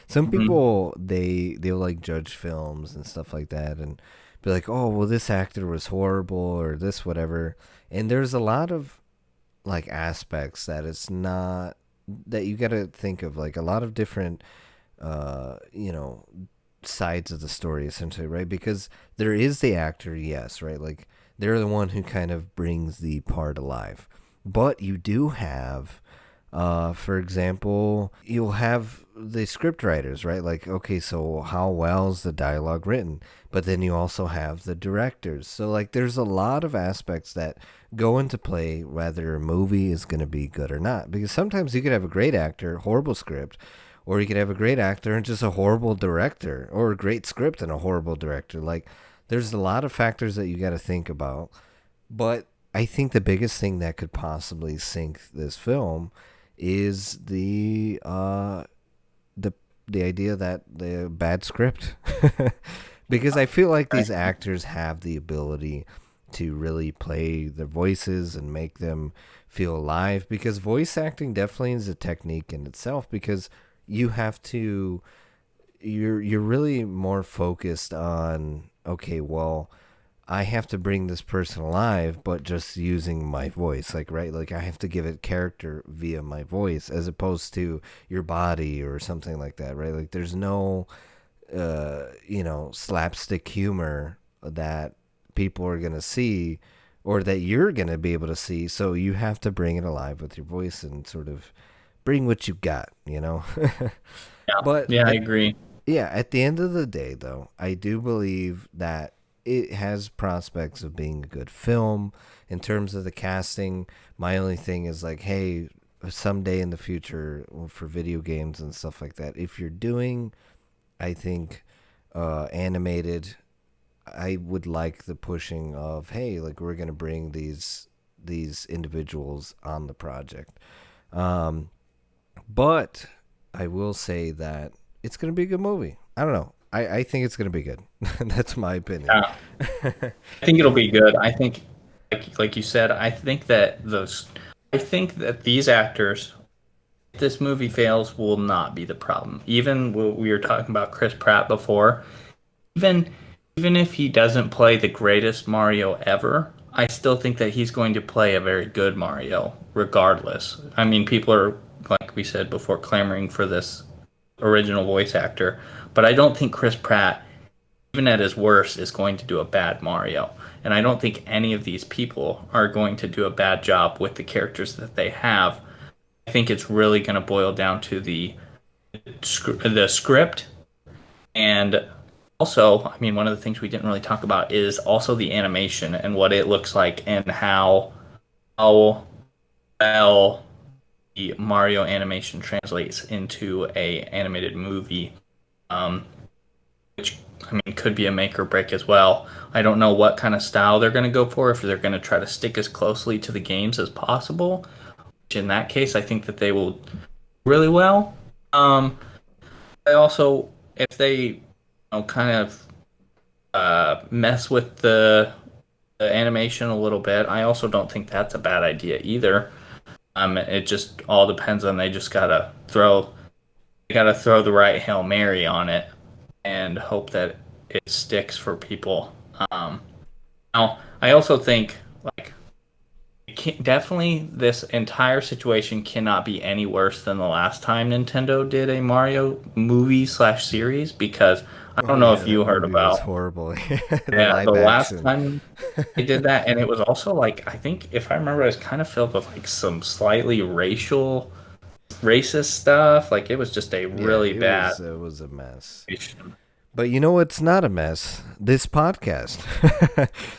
some Hmm. people they'll like judge films and stuff like that and be like, "Oh, well this actor was horrible or this whatever." And there's a lot of like aspects that it's not that you got to think of like a lot of different you know sides of the story essentially, right? Because there is the actor, yes, right? Like they're the one who kind of brings the part alive. But you do have for example, you'll have the script writers, right? Like, okay, so how well is the dialogue written? But then you also have the directors. So, like, there's a lot of aspects that go into play whether a movie is going to be good or not. Because sometimes you could have a great actor, horrible script, or you could have a great actor and just a horrible director, or a great script and a horrible director. Like, there's a lot of factors that you got to think about. But I think the biggest thing that could possibly sink this film is the the idea that the bad script. Because I feel like Right. these actors have the ability to really play their voices and make them feel alive, because voice acting definitely is a technique in itself, because you have to you're really more focused on, okay, well, I have to bring this person alive, but just using my voice, like, right, like I have to give it character via my voice as opposed to your body or something like that, right? Like there's no slapstick humor that people are gonna see or that you're gonna be able to see, so you have to bring it alive with your voice and sort of bring what you got. Yeah. But Yeah, I agree. yeah, at the end of the day, though, I do believe that it has prospects of being a good film in terms of the casting. My only thing is like, hey, someday in the future for video games and stuff like that, if you're doing, I think, animated, I would like the pushing of, hey, like we're gonna bring these individuals on the project. Um, but I will say that it's going to be a good movie. I don't know. I think it's going to be good. That's my opinion. Yeah. I think it'll be good. I think, like you said, I think that these actors, if this movie fails, will not be the problem. Even we were talking about Chris Pratt before. Even even if he doesn't play the greatest Mario ever, I still think that he's going to play a very good Mario, regardless. I mean, people are, like we said before, clamoring for this original voice actor, but I don't think Chris Pratt, even at his worst, is going to do a bad Mario. And I don't think any of these people are going to do a bad job with the characters that they have. I think it's really going to boil down to the script and Also, I mean, one of the things we didn't really talk about is also the animation and what it looks like and how well the Mario animation translates into a animated movie, um, which I mean could be a make or break as well. I don't know what kind of style they're going to go for, if they're going to try to stick as closely to the games as possible. Which in that case, I think that they will really well. I also, if they kind of mess with the animation a little bit, I also don't think that's a bad idea either. It just all depends on they gotta throw the right Hail Mary on it and hope that it sticks for people. Now, I also think like definitely this entire situation cannot be any worse than the last time Nintendo did a Mario movie slash series, because I don't Oh know yeah, if that you heard movie was about. horrible. The Yeah, the live last action. time they did that, and it was also like, I think if I remember, it was kind of filled with like some slightly racist stuff. Like it was just a Yeah, really bad it was a mess. situation. But you know what's not a mess? This podcast.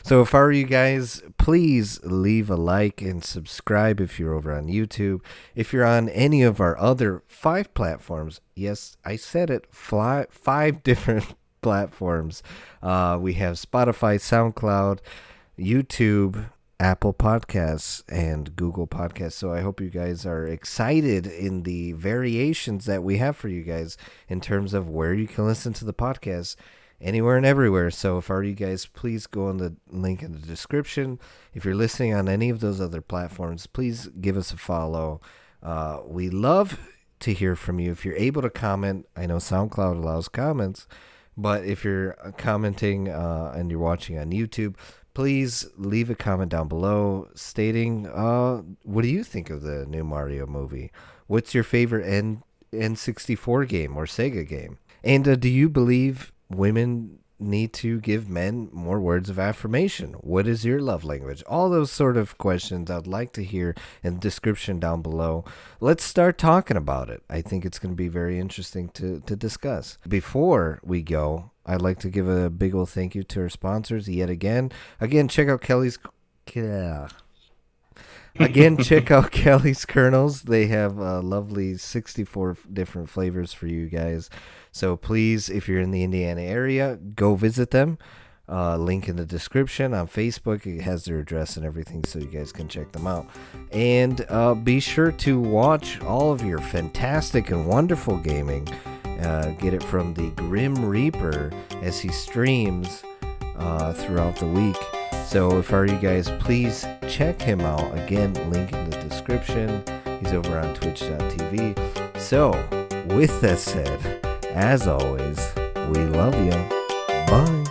So if I were you guys, please leave a like and subscribe if you're over on YouTube. If you're on any of our other 5 platforms, yes, I said it, 5 different platforms. We have Spotify, SoundCloud, YouTube, Apple Podcasts, and Google Podcasts. So I hope you guys are excited in the variations that we have for you guys in terms of where you can listen to the podcast anywhere and everywhere. So if I were you guys, please go on the link in the description. If you're listening on any of those other platforms, please give us a follow. We love to hear from you. If you're able to comment, I know SoundCloud allows comments, but if you're commenting and you're watching on YouTube, please leave a comment down below stating what do you think of the new Mario movie? What's your favorite N64 game or Sega game? And do you believe women need to give men more words of affirmation? What is your love language? All those sort of questions I'd like to hear in the description down below. Let's start talking about it. I think it's going to be very interesting to discuss. Before we go, I'd like to give a big old thank you to our sponsors yet again. Again, check out check out Kelly's Kernels. They have lovely 64 different flavors for you guys. So please, if you're in the Indiana area, go visit them. Link in the description on Facebook. It has their address and everything, so you guys can check them out. And be sure to watch all of your fantastic and wonderful gaming. Get it from the Grim Reaper as he streams throughout the week. So if I were you guys, please check him out. Again, link in the description. He's over on twitch.tv. So with that said, as always, we love you. Bye.